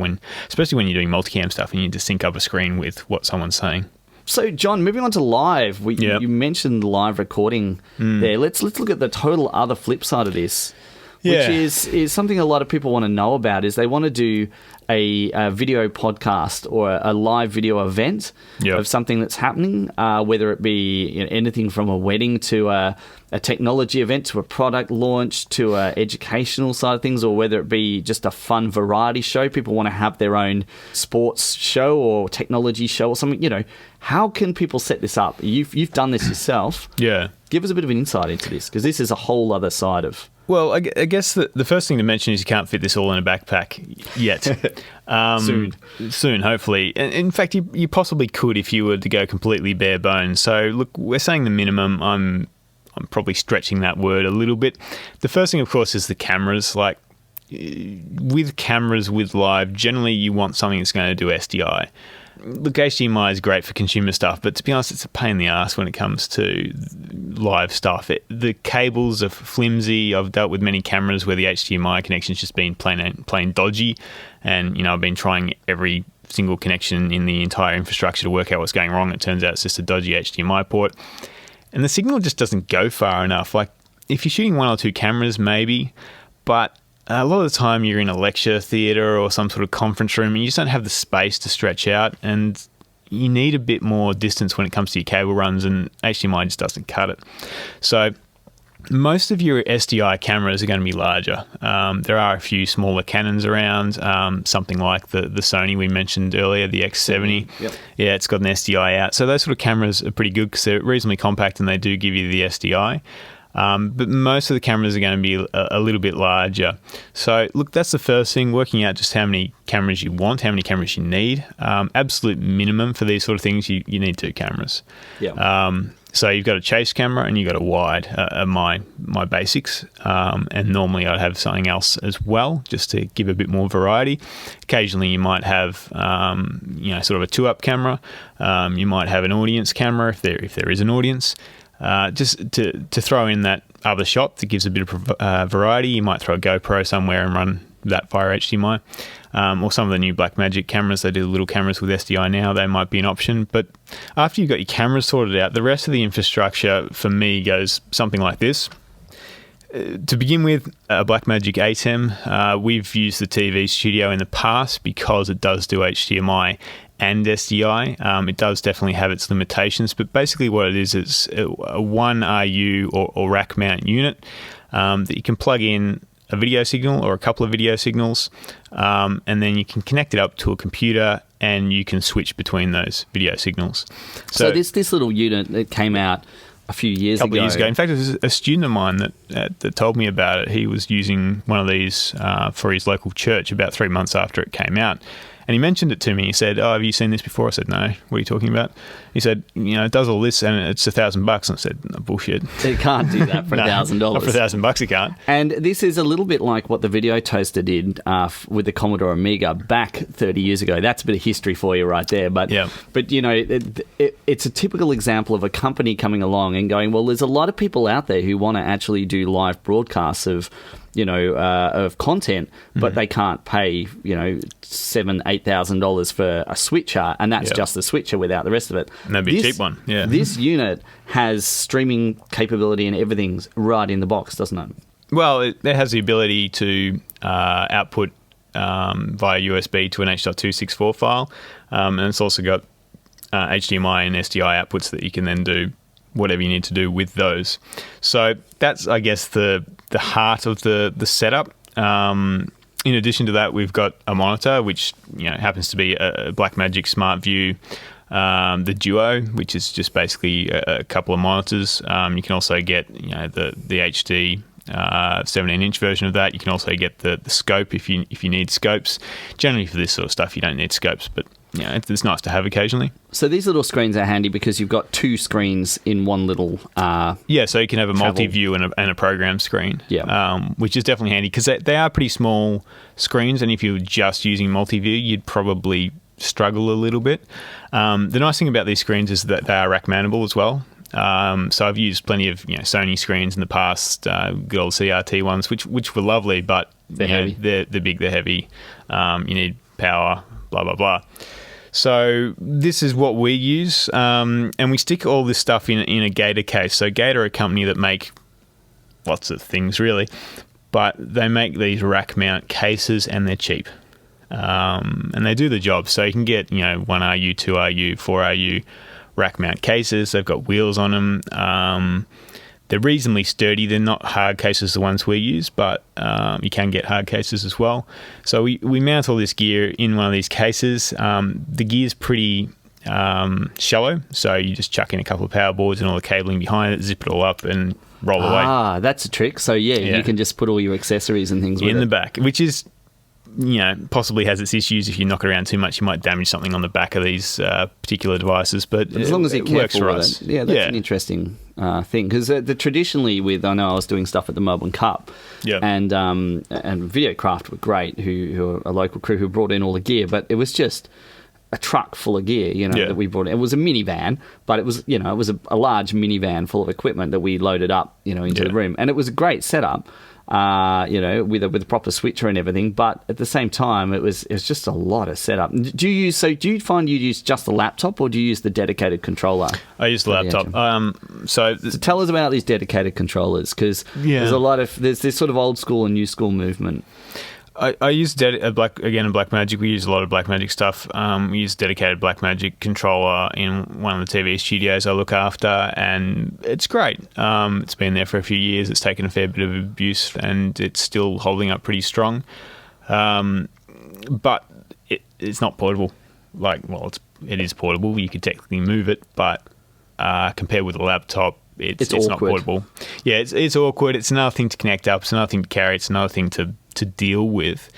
especially when you're doing multicam stuff and you need to sync up a screen with what someone's saying. So, John, moving on to live, you mentioned live recording there. Let's look at the total other flip side of this, which is something a lot of people want to know about, is they want to do a video podcast or a live video event of something that's happening, whether it be anything from a wedding to a technology event to a product launch to a educational side of things, or whether it be just a fun variety show. People want to have their own sports show or technology show or something. How can people set this up? You've done this yourself. Yeah. Give us a bit of an insight into this, because this is a whole other side of... Well, I guess the first thing to mention is you can't fit this all in a backpack yet. Soon, hopefully. And in fact, you possibly could if you were to go completely bare bones. So, look, we're saying the minimum. I'm probably stretching that word a little bit. The first thing, of course, is the cameras. Like, with cameras with live, generally you want something that's going to do SDI. Look, HDMI is great for consumer stuff, but to be honest, it's a pain in the ass when it comes to live stuff. The cables are flimsy. I've dealt with many cameras where the HDMI connection's just been plain dodgy, and I've been trying every single connection in the entire infrastructure to work out what's going wrong. It turns out it's just a dodgy HDMI port, and the signal just doesn't go far enough. Like, if you're shooting one or two cameras, maybe, but a lot of the time you're in a lecture theatre or some sort of conference room and you just don't have the space to stretch out, and you need a bit more distance when it comes to your cable runs, and HDMI just doesn't cut it. So most of your SDI cameras are going to be larger. There are a few smaller Canons around, something like the Sony we mentioned earlier, the X70. Yep. Yeah, it's got an SDI out. So those sort of cameras are pretty good because they're reasonably compact and they do give you the SDI. But most of the cameras are going to be a little bit larger. So, look, that's the first thing, working out just how many cameras you want, how many cameras you need. Absolute minimum for these sort of things, you need 2 cameras. Yeah. So you've got a chase camera and you've got a wide, my basics. And normally I'd have something else as well, just to give a bit more variety. Occasionally you might have, sort of a 2-up camera. You might have an audience camera if there is an audience. Just to throw in that other shot that gives a bit of variety. You might throw a GoPro somewhere and run that via HDMI. Or some of the new Blackmagic cameras, they do little cameras with SDI now, they might be an option. But after you've got your cameras sorted out, the rest of the infrastructure for me goes something like this. To begin with, a Blackmagic ATEM. We've used the TV Studio in the past because it does do HDMI and SDI. It does definitely have its limitations, but basically what it is, it's a 1 RU or rack mount unit that you can plug in a video signal or a couple of video signals, and then you can connect it up to a computer and you can switch between those video signals. So this little unit that came out a few years ago. In fact, it was a student of mine that told me about it. He was using one of these for his local church about 3 months after it came out. And he mentioned it to me. He said, "Oh, have you seen this before?" I said, "No. What are you talking about?" He said, "It does all this and it's $1,000." And I said, "No, bullshit. It can't do that for $1,000. Not for $1,000, it can't." And this is a little bit like what the video toaster did with the Commodore Amiga back 30 years ago. That's a bit of history for you right there. But it's a typical example of a company coming along and going, well, there's a lot of people out there who want to actually do live broadcasts of content, but they can't pay, $7,000-8,000 for a switcher, and that's just the switcher without the rest of it. And that'd be a cheap one. Yeah. This unit has streaming capability and everything's right in the box, doesn't it? Well, it has the ability to output via USB to an H.264 file, and it's also got HDMI and SDI outputs that you can then do whatever you need to do with those. So that's, I guess, the heart of the setup. In addition to that, we've got a monitor, which happens to be a Blackmagic SmartView, the Duo, which is just basically a couple of monitors. You can also get the HD 17-inch version of that. You can also get the scope if you need scopes. Generally, for this sort of stuff, you don't need scopes, but it's nice to have occasionally. So these little screens are handy because you've got two screens in one little so you can have a multi-view and a program screen, which is definitely handy because they are pretty small screens, and if you were just using multi-view, you'd probably struggle a little bit. The nice thing about these screens is that they are rack mountable as well. So I've used plenty of Sony screens in the past, good old CRT ones, which were lovely, but they're heavy. They're big, they're heavy. You need power, blah blah blah. So this is what we use, and we stick all this stuff in a Gator case. So Gator are a company that make lots of things really, but they make these rack mount cases and they're cheap, and they do the job. So you can get 1 RU, 2 RU, 4 RU rack mount cases. They've got wheels on them. They're reasonably sturdy. They're not hard cases, the ones we use, but you can get hard cases as well. So we mount all this gear in one of these cases. The gear's pretty shallow, so you just chuck in a couple of power boards and all the cabling behind it, zip it all up and roll away. That's a trick. So you can just put all your accessories and things with it. In the back, which is possibly has its issues. If you knock it around too much, you might damage something on the back of these particular devices. But as long as you're careful for with us. it. That's an interesting thing. Because traditionally I know I was doing stuff at the Melbourne Cup, and Videocraft were great, who are a local crew who brought in all the gear, but it was just a truck full of gear, that we brought in. It was a minivan, but it was, it was a large minivan full of equipment that we loaded up, into the room. And it was a great setup. With a proper switcher and everything, but at the same time, it was just a lot of setup. Do you find you use just the laptop, or do you use the dedicated controller? I use the laptop. So tell us about these dedicated controllers, because there's this sort of old school and new school movement. I use a Blackmagic. We use a lot of Blackmagic stuff. We use a dedicated Blackmagic controller in one of the TV studios I look after, and it's great. It's been there for a few years. It's taken a fair bit of abuse, and it's still holding up pretty strong. But it's not portable. It is portable. You could technically move it, but compared with a laptop, it's not portable. Yeah, it's awkward. It's another thing to connect up. It's another thing to carry. It's another thing to deal with,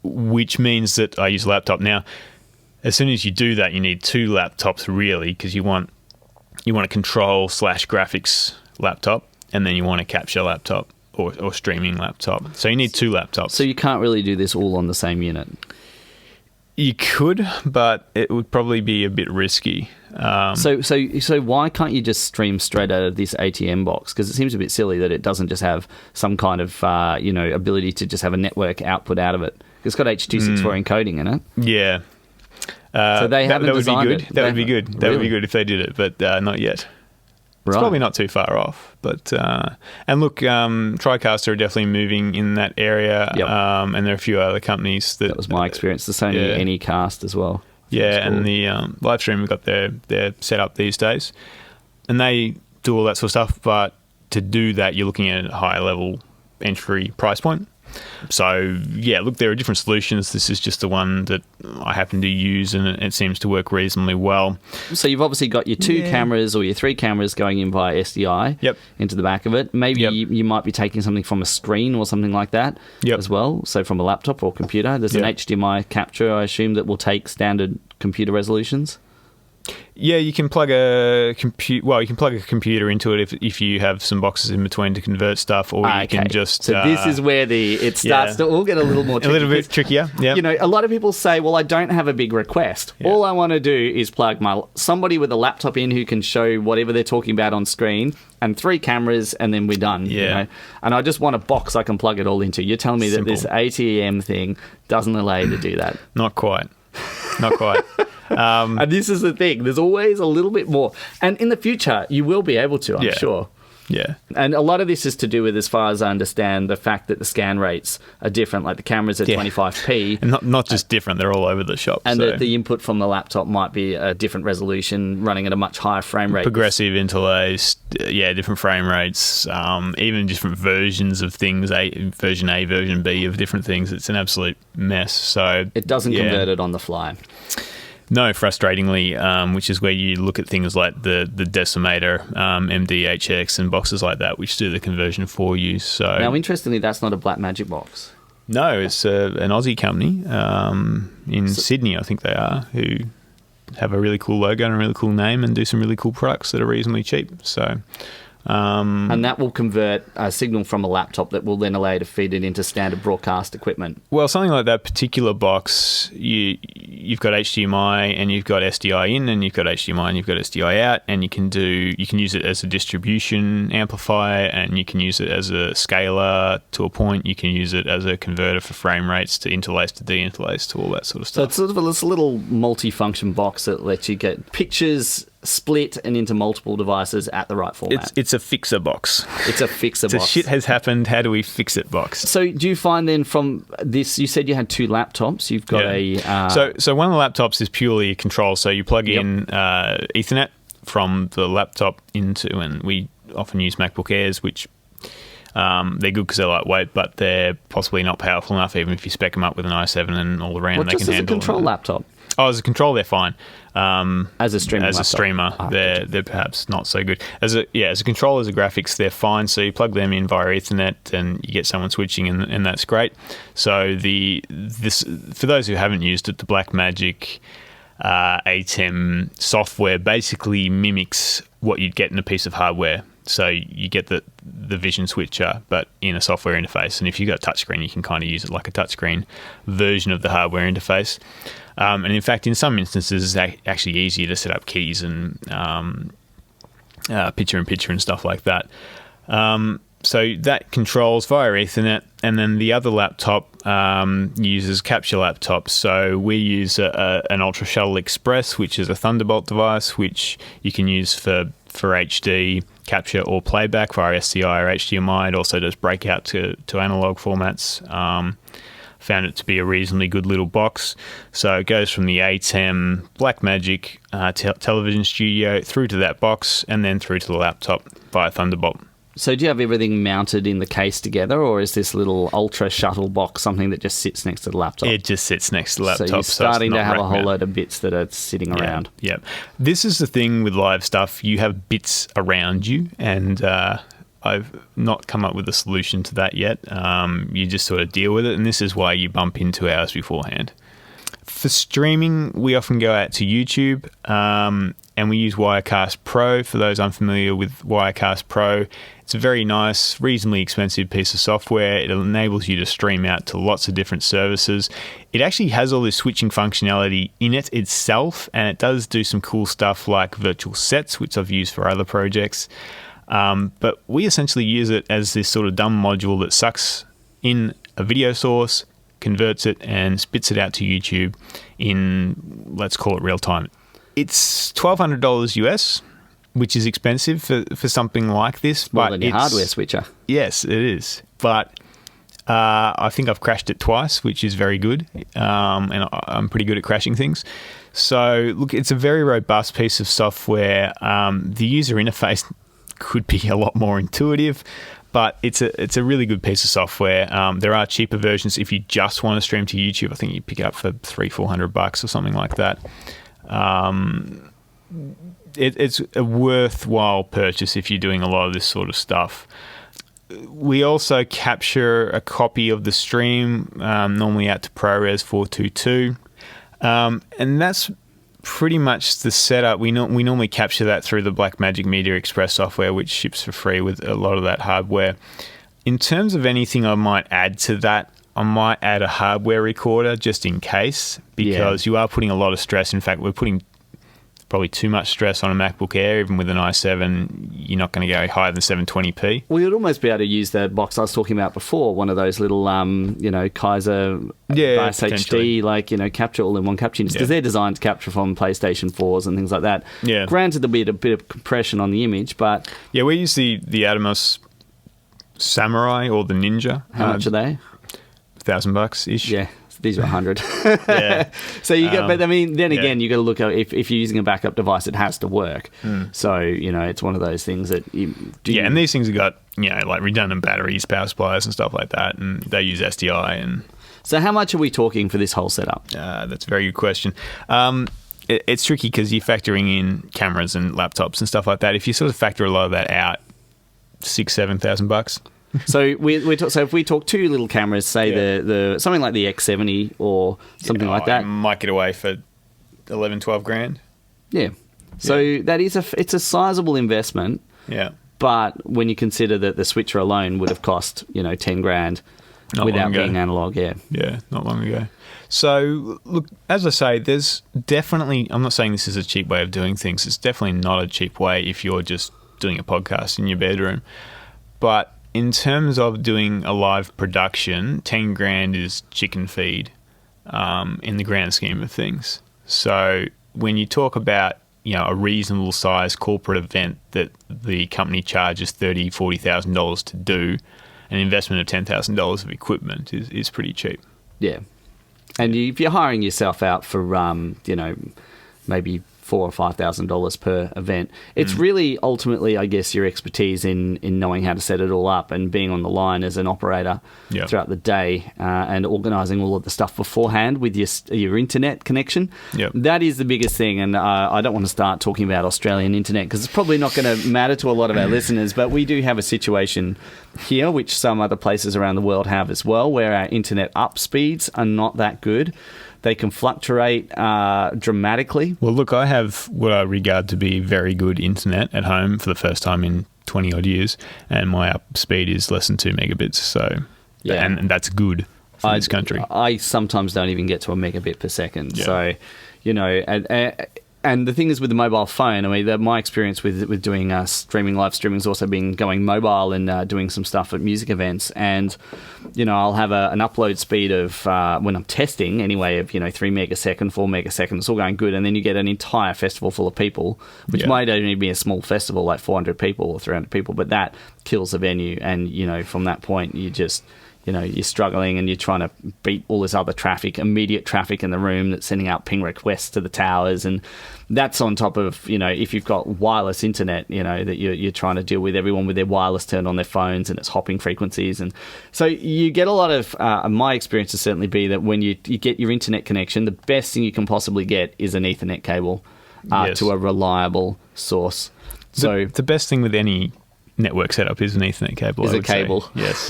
which means that I use a laptop. Now, as soon as you do that, you need two laptops really, because you want a control / graphics laptop, and then you want a capture laptop or streaming laptop. So you need two laptops. So you can't really do this all on the same unit. You could, but it would probably be a bit risky. So why can't you just stream straight out of this ATM box? Because it seems a bit silly that it doesn't just have some kind of ability to just have a network output out of it. It's got H.264 encoding in it. Yeah. So they haven't designed it. That would be good. That would be good if they did it, but not yet. It's probably not too far off. But and look, TriCaster are definitely moving in that area. Yep. And there are a few other companies that was my experience. The Sony Anycast as well. Yeah, and the Livestream have got their setup these days, and they do all that sort of stuff. But to do that, you're looking at a higher level entry price point. So, yeah, look, there are different solutions. This is just the one that I happen to use, and it seems to work reasonably well. So you've obviously got your 2 cameras or your 3 cameras going in via SDI into the back of it. Maybe you might be taking something from a screen or something like that as well, so from a laptop or computer. There's an HDMI capture, I assume, that will take standard computer resolutions. Yeah, you can plug a computer into it if you have some boxes in between to convert stuff, or you can just. So this is where it starts to all get a little more tricky. A little bit trickier. Yeah. You know, a lot of people say, "Well, I don't have a big request. Yeah. All I want to do is plug somebody with a laptop in who can show whatever they're talking about on screen, and 3 cameras, and then we're done." Yeah. You know? And I just want a box I can plug it all into. You're telling me that this ATM thing doesn't allow you to do that? Not quite. Not quite. And this is the thing. There's always a little bit more. And in the future, you will be able to, I'm sure. Yeah. And a lot of this is to do with, as far as I understand, the fact that the scan rates are different. Like the camera's at 25p. And not just different, they're all over the shop. And the input from the laptop might be a different resolution, running at a much higher frame rate. Progressive interlace, different frame rates, even different versions of things, version A, version B of different things. It's an absolute mess. So it doesn't convert it on the fly. No, frustratingly, which is where you look at things like the Decimator, MDHX, and boxes like that, which do the conversion for you. So now, interestingly, that's not a Blackmagic box. No, it's an Aussie company in Sydney, I think they are, who have a really cool logo and a really cool name and do some really cool products that are reasonably cheap. So. And that will convert a signal from a laptop that will then allow you to feed it into standard broadcast equipment. Well, something like that particular box, you've got HDMI and you've got SDI in, and you've got HDMI and you've got SDI out, and you can use it as a distribution amplifier, and you can use it as a scaler to a point. You can use it as a converter for frame rates, to interlace, to deinterlace, to all that sort of stuff. So it's sort of this little multi-function box that lets you get pictures split and into multiple devices at the right format. It's a fixer box. It's a fixer box. It's a shit has happened, how do we fix it box. So do you find then from this, you said you had 2 laptops, you've got So one of the laptops is purely a control, so you plug in Ethernet from the laptop into, and we often use MacBook Airs, which they're good because they're lightweight, but they're possibly not powerful enough, even if you spec them up with an i7 and all the RAM they can handle. Just as a control laptop? Oh, as a control, they're fine. As a streamer, they're perhaps not so good. As a control, as a graphics, they're fine. So you plug them in via Ethernet, and you get someone switching, and that's great. So this for those who haven't used it, the Blackmagic ATEM software basically mimics what you'd get in a piece of hardware. So you get the vision switcher, but in a software interface. And if you've got a touchscreen, you can kind of use it like a touchscreen version of the hardware interface. And in fact, in some instances, it's actually easier to set up keys and picture-in-picture and stuff like that. So that controls via Ethernet, and then the other laptop uses capture laptops. So we use an Ultra Shuttle Express, which is a Thunderbolt device, which you can use for HD capture or playback via SDI or HDMI. It also does breakout to analog formats. Found it to be a reasonably good little box. So it goes from the ATEM Blackmagic television studio through to that box, and then through to the laptop via Thunderbolt. So do you have everything mounted in the case together, or is this little Ultra Shuttle box something that just sits next to the laptop? It just sits next to the laptop. So you're starting to have a whole load of bits that are sitting around. Yeah. This is the thing with live stuff. You have bits around you, and I've not come up with a solution to that yet. You just sort of deal with it, and this is why you bump in 2 hours beforehand. For streaming, we often go out to YouTube, and we use Wirecast Pro. For those unfamiliar with Wirecast Pro, it's a very nice, reasonably expensive piece of software. It enables you to stream out to lots of different services. It actually has all this switching functionality in it itself, and it does do some cool stuff like virtual sets, which I've used for other projects. But we essentially use it as this sort of dumb module that sucks in a video source, converts it, and spits it out to YouTube in, let's call it real time. It's $1,200 US, which is expensive for something like this. More but than your hardware switcher. Yes, it is. But I think I've crashed it twice, which is very good. And I'm pretty good at crashing things. So, look, it's a very robust piece of software. The user interface could be a lot more intuitive, but it's a really good piece of software. There are cheaper versions if you just want to stream to YouTube. I think you pick it up for $300-$400 or something like that. It's a worthwhile purchase if you're doing a lot of this sort of stuff. We also capture a copy of the stream, normally out to ProRes 422, and that's pretty much the setup. We normally capture that through the Blackmagic Media Express software, which ships for free with a lot of that hardware. In terms of anything I might add to that, I might add a hardware recorder just in case, because you are putting a lot of stress. In fact, we're putting probably too much stress on a MacBook Air. Even with an i7, you're not going to go higher than 720p. Well, you'd almost be able to use the box I was talking about before, one of those little, Kaiser Bass HD, capture all-in-one capture units, because they're designed to capture from PlayStation 4s and things like that. Yeah. Granted, there'll be a bit of compression on the image, but... Yeah, we use the Atomos Samurai or the Ninja. How much are they? $1,000-ish. Yeah. These are 100. Yeah. So you get, but I mean, then again, you got to look at if you're using a backup device, it has to work. So it's one of those things that and these things have got like redundant batteries, power supplies, and stuff like that, and they use SDI. And so, how much are we talking for this whole setup? That's a very good question. It's tricky because you're factoring in cameras and laptops and stuff like that. If you sort of factor a lot of that out, $6,000-$7,000. So so if we talk two little cameras, say the something like the X70 or something like that, you might get away for $11-12 grand. Yeah. So that is it's a sizable investment. Yeah. But when you consider that the switcher alone would have cost $10 grand without being analog, Yeah, not long ago. So look, as I say, there's definitely. I'm not saying this is a cheap way of doing things. It's definitely not a cheap way if you're just doing a podcast in your bedroom, but in terms of doing a live production, 10 grand is chicken feed in the grand scheme of things. So when you talk about a reasonable size corporate event that the company charges $30,000-$40,000 to do, an investment of $10,000 of equipment is pretty cheap. Yeah, and if you're hiring yourself out for maybe $4,000 or $5,000 per event. It's really ultimately, I guess, your expertise in knowing how to set it all up and being on the line as an operator throughout the day and organising all of the stuff beforehand with your internet connection. Yep. That is the biggest thing, and I don't want to start talking about Australian internet because it's probably not going to matter to a lot of our listeners, but we do have a situation here, which some other places around the world have as well, where our internet up speeds are not that good. They can fluctuate dramatically. Well, look, I have what I regard to be very good internet at home for the first time in 20-odd years, and my up speed is less than 2 megabits. So, and that's good for this country. I sometimes don't even get to a megabit per second. Yeah. So, and the thing is with the mobile phone, I mean, my experience with doing live streaming has also been going mobile and doing some stuff at music events. And, I'll have an upload speed of, when I'm testing anyway, of, 3 megasecond, 4 megasecond. It's all going good. And then you get an entire festival full of people, which might only be a small festival, like 400 people or 300 people. But that kills the venue. And, from that point, you just... you're struggling and you're trying to beat all this other traffic, immediate traffic in the room that's sending out ping requests to the towers. And that's on top of, if you've got wireless internet, that you're trying to deal with everyone with their wireless turned on their phones and it's hopping frequencies. And so you get a lot of, my experience has certainly be that when you get your internet connection, the best thing you can possibly get is an Ethernet cable to a reliable source. So the best thing with any network setup is an Ethernet cable. Is a cable. Yes.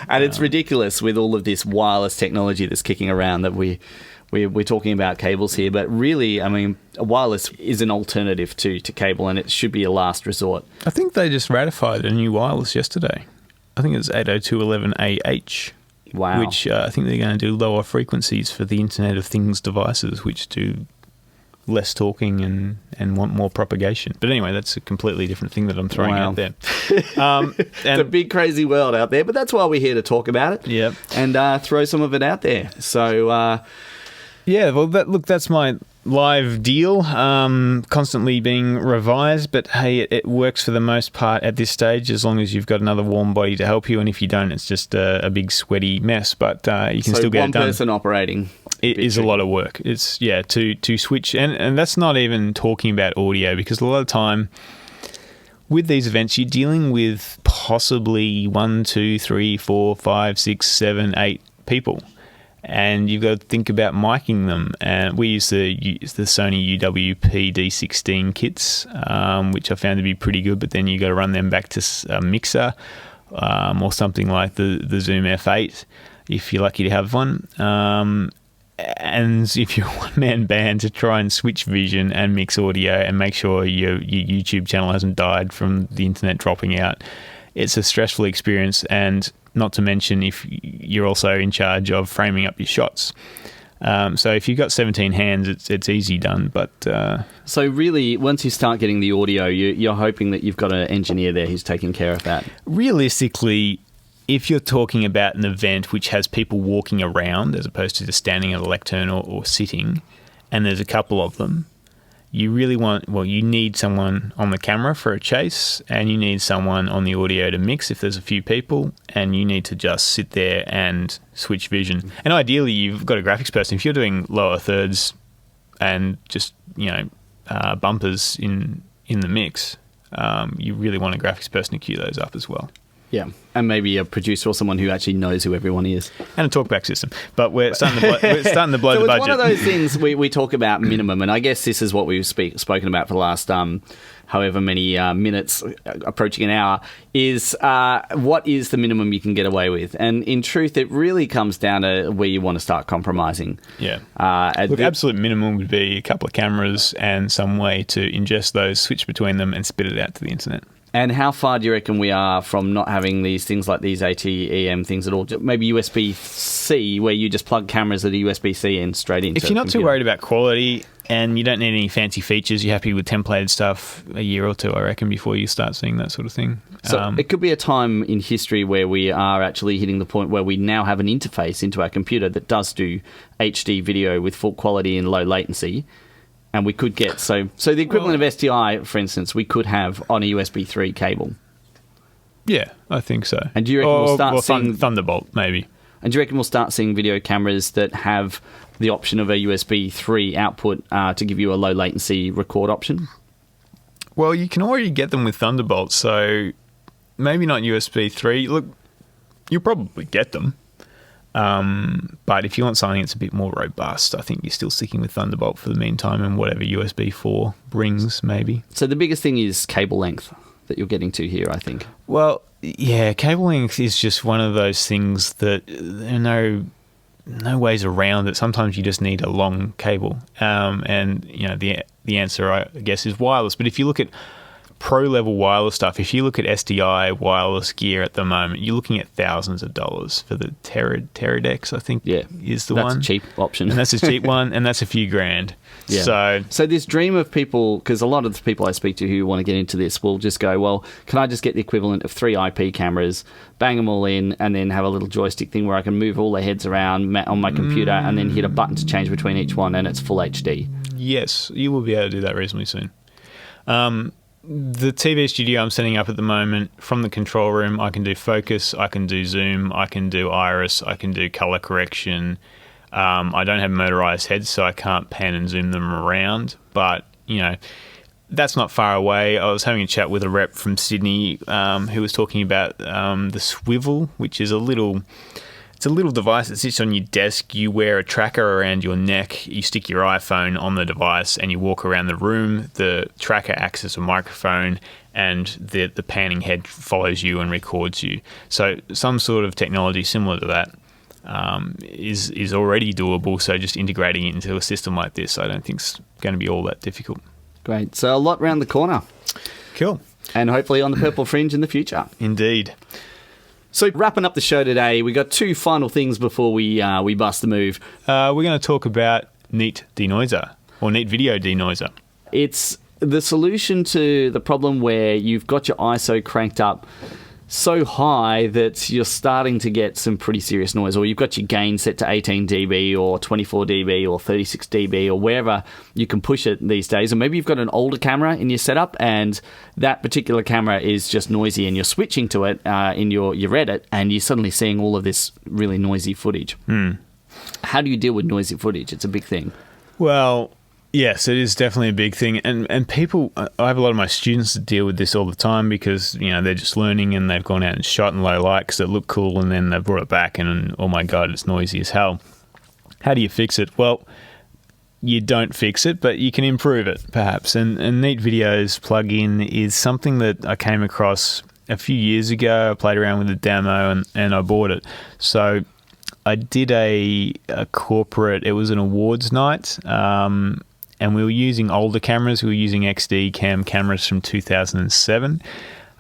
And it's ridiculous with all of this wireless technology that's kicking around that we're talking about cables here, but really, I mean, wireless is an alternative to cable, and it should be a last resort. I think they just ratified a new wireless yesterday. I think it's 802.11ah. Wow. Which I think they're going to do lower frequencies for the Internet of Things devices, which do less talking and want more propagation. But anyway, that's a completely different thing that I'm throwing out there. It's a big, crazy world out there, but that's why we're here to talk about it. Yep. And throw some of it out there. So, well, that's my live deal, constantly being revised, but hey, it works for the most part at this stage, as long as you've got another warm body to help you, and if you don't, it's just a big sweaty mess, but you can still get it done. One person operating. It is a lot of work. It's, to switch, and that's not even talking about audio, because a lot of time with these events, you're dealing with possibly 1, 2, 3, 4, 5, 6, 7, 8 people. And you've got to think about miking them. And we use the Sony UWP D16 kits, which I found to be pretty good. But then you got to run them back to a mixer or something like the Zoom F8, if you're lucky to have one. And if you're a one-man band, to try and switch vision and mix audio and make sure your YouTube channel hasn't died from the internet dropping out, it's a stressful experience. And not to mention if you're also in charge of framing up your shots. So if you've got 17 hands, it's easy done. But so really, once you start getting the audio, you're hoping that you've got an engineer there who's taking care of that. Realistically, if you're talking about an event which has people walking around as opposed to just standing at a lectern or sitting, and there's a couple of them, you need someone on the camera for a chase, and you need someone on the audio to mix if there's a few people, and you need to just sit there and switch vision. And ideally, you've got a graphics person. If you're doing lower thirds and just, bumpers in the mix, you really want a graphics person to cue those up as well. Yeah, and maybe a producer or someone who actually knows who everyone is. And a talkback system. But we're starting to blow the budget. It's one of those things we talk about minimum, and I guess this is what we've spoken about for the last however many minutes, approaching an hour, is what is the minimum you can get away with? And in truth, it really comes down to where you want to start compromising. Yeah. Absolute minimum would be a couple of cameras and some way to ingest those, switch between them, and spit it out to the internet. And how far do you reckon we are from not having these things like these ATEM things at all? Maybe USB-C, where you just plug cameras at a USB-C in straight into. If you're not too worried about quality and you don't need any fancy features, you're happy with templated stuff, a year or two, I reckon, before you start seeing that sort of thing. So it could be a time in history where we are actually hitting the point where we now have an interface into our computer that does do HD video with full quality and low latency. And we could get, so the equivalent of STI, for instance, we could have on a USB 3 cable. Yeah, I think so. And do you reckon we'll start seeing... Thunderbolt, maybe. And do you reckon we'll start seeing video cameras that have the option of a USB 3 output to give you a low latency record option? Well, you can already get them with Thunderbolt, so maybe not USB 3. Look, you'll probably get them. But if you want something that's a bit more robust, I think you're still sticking with Thunderbolt for the meantime, and whatever USB 4 brings, maybe. So the biggest thing is cable length that you're getting to here, I think. Well, yeah, cable length is just one of those things that there are no ways around it. Sometimes you just need a long cable, and the answer, I guess, is wireless. But if you look at pro-level wireless stuff, if you look at SDI wireless gear at the moment, you're looking at thousands of dollars for the Teradex, I think, is the one. That's a cheap option. And that's a cheap one, and that's a few grand. Yeah. So this dream of people, because a lot of the people I speak to who want to get into this will just go, well, can I just get the equivalent of 3 IP cameras, bang them all in, and then have a little joystick thing where I can move all the heads around on my computer and then hit a button to change between each one, and it's full HD? Yes, you will be able to do that reasonably soon. The TV studio I'm setting up at the moment, from the control room, I can do focus, I can do zoom, I can do iris, I can do color correction. I don't have motorized heads, so I can't pan and zoom them around. But, that's not far away. I was having a chat with a rep from Sydney who was talking about the swivel, which is a little device that sits on your desk. You wear a tracker around your neck. You stick your iPhone on the device and you walk around the room. The tracker acts as a microphone, and the panning head follows you and records you. So some sort of technology similar to that is already doable. So just integrating it into a system like this, I don't think is going to be all that difficult. Great. So a lot round the corner. Cool. And hopefully on the Purple Fringe in the future. Indeed. So wrapping up the show today, we got 2 final things before we bust the move. We're going to talk about Neat Denoiser, or Neat Video Denoiser. It's the solution to the problem where you've got your ISO cranked up so high that you're starting to get some pretty serious noise, or you've got your gain set to 18 dB or 24 dB or 36 dB or wherever you can push it these days. Or maybe you've got an older camera in your setup and that particular camera is just noisy and you're switching to it in your edit and you're suddenly seeing all of this really noisy footage. How do you deal with noisy footage? It's a big thing. Well, yes, it is definitely a big thing. And people, I have a lot of my students that deal with this all the time because, they're just learning and they've gone out and shot in low light because it looked cool and then they've brought it back and, oh my God, it's noisy as hell. How do you fix it? Well, you don't fix it, but you can improve it, perhaps. And Neat Video's plugin is something that I came across a few years ago. I played around with the demo and I bought it. So I did a corporate, it was an awards night, and we were using older cameras. We were using XD cam cameras from 2007,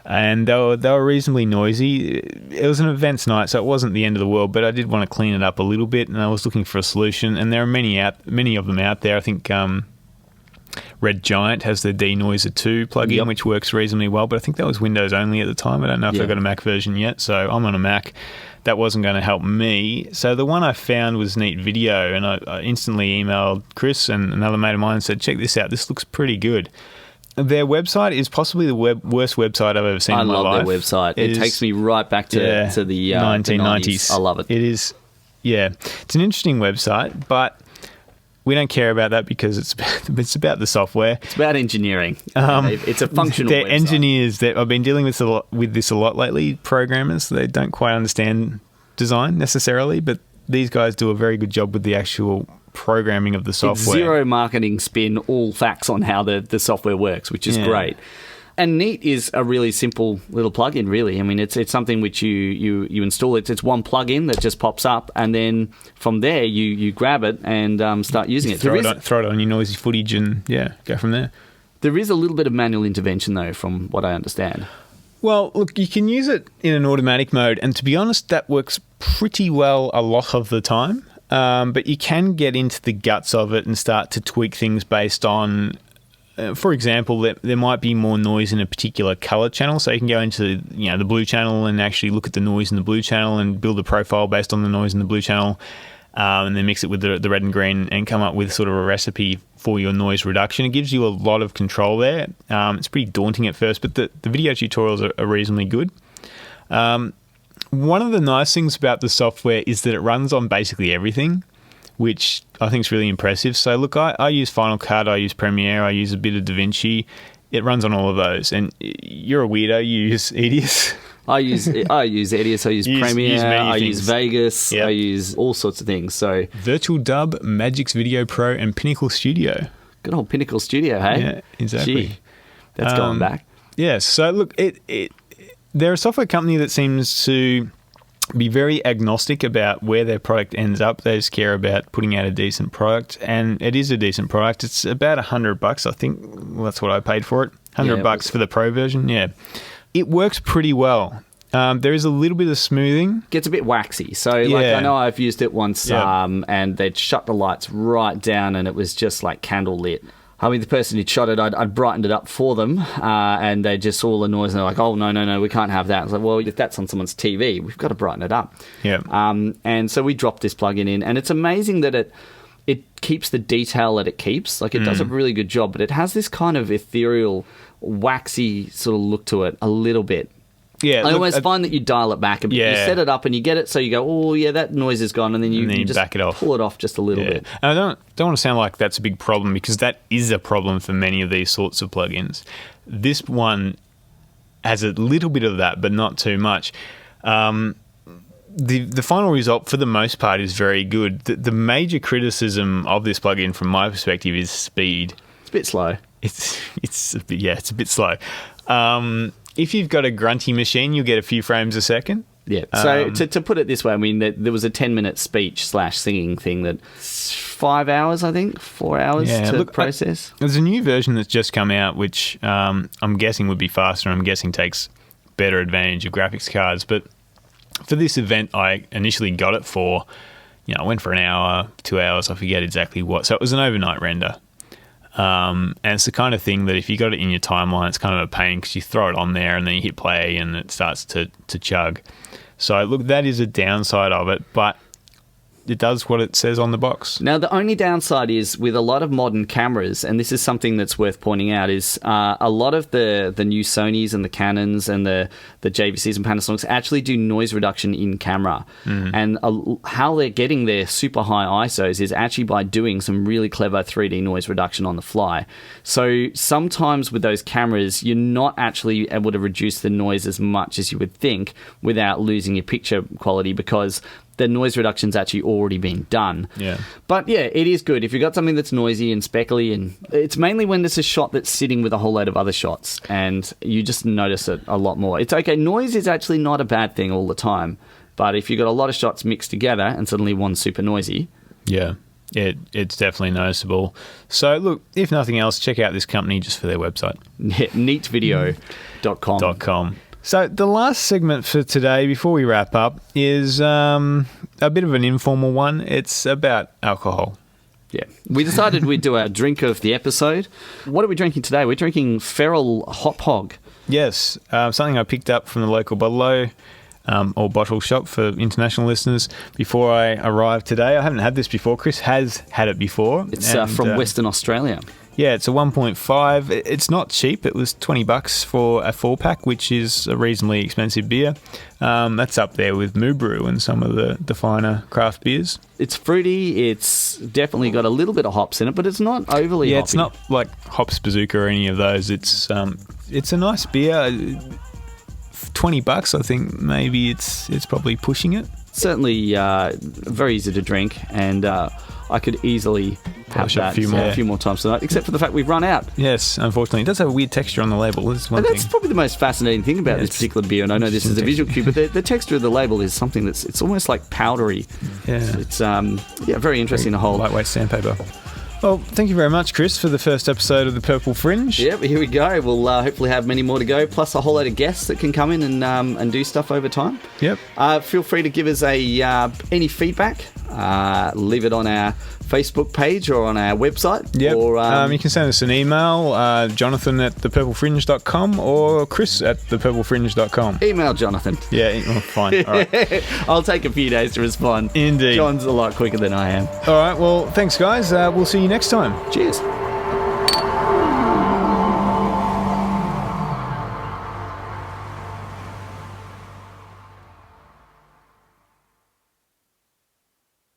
and they were reasonably noisy. It was an events night, so it wasn't the end of the world, but I did want to clean it up a little bit, and I was looking for a solution, and there are many of them out there. I think Red Giant has the Denoiser 2 plugin, which works reasonably well, but I think that was Windows only at the time. I don't know if they've got a Mac version yet, so I'm on a Mac. That wasn't going to help me. So the one I found was Neat Video, and I instantly emailed Chris and another mate of mine and said, check this out. This looks pretty good. Their website is possibly the worst website I've ever seen in my life. I love their website. It takes me right back to the 1990s. I love it. It is, it's an interesting website, but we don't care about that because it's about the software. It's about engineering. It's a functional they're website. Engineers that I've been dealing with this a lot lately. Programmers, they don't quite understand design necessarily, but these guys do a very good job with the actual programming of the software. It's zero marketing spin, all facts on how the software works, which is great. And Neat is a really simple little plugin, really. I mean, it's something which you install. It's one plugin that just pops up, and then from there you grab it and start using it. Throw it on your noisy footage and go from there. There is a little bit of manual intervention, though, from what I understand. Well, look, you can use it in an automatic mode, and to be honest, that works pretty well a lot of the time. But you can get into the guts of it and start to tweak things based on... for example, there might be more noise in a particular color channel, so you can go into the blue channel and actually look at the noise in the blue channel and build a profile based on the noise in the blue channel, and then mix it with the red and green and come up with sort of a recipe for your noise reduction. It gives you a lot of control there. It's pretty daunting at first, but the video tutorials are reasonably good. One of the nice things about the software is that it runs on basically everything, which I think is really impressive. So look, I use Final Cut, I use Premiere, I use a bit of DaVinci. It runs on all of those. And you're a weirdo, you use Edius. I use Edius, I use Premiere, I use Vegas, I use all sorts of things. So Virtual Dub, Magix Video Pro, and Pinnacle Studio. Good old Pinnacle Studio, hey? Yeah, exactly. Gee, that's going back. Yeah, so look, they're a software company that seems to be very agnostic about where their product ends up. They just care about putting out a decent product, and it is a decent product. It's about $100, I think. Well, that's what I paid for it. $100 for the Pro version. Yeah, it works pretty well. There is a little bit of smoothing. Gets a bit waxy. So, I know I've used it once, and they'd shut the lights right down, and it was just like candle lit. I mean, the person who'd shot it, I'd brightened it up for them, and they just saw the noise, and they're like, oh, no, we can't have that. I was like, well, if that's on someone's TV, we've got to brighten it up. Yeah. And so we dropped this plugin in, and it's amazing that it keeps the detail that it keeps. Like, it does a really good job, but it has this kind of ethereal, waxy sort of look to it a little bit. Yeah, I always find that you dial it back a bit. You set it up and you get it so you go, oh, yeah, that noise is gone, and then you just back it off. Pull it off just a little bit. And I don't want to sound like that's a big problem, because that is a problem for many of these sorts of plugins. This one has a little bit of that, but not too much. The final result, for the most part, is very good. The major criticism of this plugin, from my perspective, is speed. It's a bit slow. It's a bit slow. If you've got a grunty machine, you'll get a few frames a second. Yeah. So to put it this way, I mean, there was a 10-minute speech/singing thing that 5 hours, I think, 4 hours to process. There's a new version that's just come out, which I'm guessing would be faster. I'm guessing takes better advantage of graphics cards. But for this event, I initially got it for, I went for an hour, 2 hours, I forget exactly what. So it was an overnight render. And it's the kind of thing that if you got it in your timeline, it's kind of a pain because you throw it on there and then you hit play and it starts to chug. So look, that is a downside of it, but it does what it says on the box. Now, the only downside is with a lot of modern cameras, and this is something that's worth pointing out, is a lot of the new Sonys and the Canons and the JVCs and Panasonics actually do noise reduction in camera. And how they're getting their super high ISOs is actually by doing some really clever 3D noise reduction on the fly. So sometimes with those cameras, you're not actually able to reduce the noise as much as you would think without losing your picture quality, because the noise reduction's actually already been done. Yeah. But yeah, it is good. If you've got something that's noisy and speckly, and it's mainly when there's a shot that's sitting with a whole load of other shots and you just notice it a lot more. It's okay. Noise is actually not a bad thing all the time. But if you've got a lot of shots mixed together and suddenly one's super noisy. Yeah. It's definitely noticeable. So look, if nothing else, check out this company just for their website. Yeah, neatvideo.com. So the last segment for today, before we wrap up, is a bit of an informal one. It's about alcohol. Yeah. We decided we'd do our drink of the episode. What are we drinking today? We're drinking Feral Hop Hog. Yes, something I picked up from the local bottle or bottle shop for international listeners before I arrived today. I haven't had this before. Chris has had it before. It's from Western Australia. Yeah, it's a 1.5. It's not cheap. It was $20 for a 4-pack, which is a reasonably expensive beer. That's up there with Moo Brew and some of the finer craft beers. It's fruity. It's definitely got a little bit of hops in it, but it's not overly hoppy. It's not like Hops Bazooka or any of those. It's a nice beer. $20, I think maybe it's probably pushing it. Certainly very easy to drink, and I could easily have that a few more times tonight, except for the fact we've run out. Yes, unfortunately. It does have a weird texture on the label. That's probably the most fascinating thing about this particular beer, and I know this is a visual cue, but the texture of the label is something it's almost like powdery. Yeah. It's very interesting to hold. Lightweight sandpaper. Well, thank you very much, Chris, for the first episode of the Purple Fringe. Yep, here we go. We'll hopefully have many more to go, plus a whole load of guests that can come in and do stuff over time. Yep. Feel free to give us any feedback. Leave it on our Facebook page or on our website. Yep. Or, you can send us an email, jonathan@thepurplefringe.com or chris@thepurplefringe.com. Email Jonathan. Yeah, fine. All right. I'll take a few days to respond. Indeed. John's a lot quicker than I am. All right, well, thanks, guys. We'll see you next time. Cheers.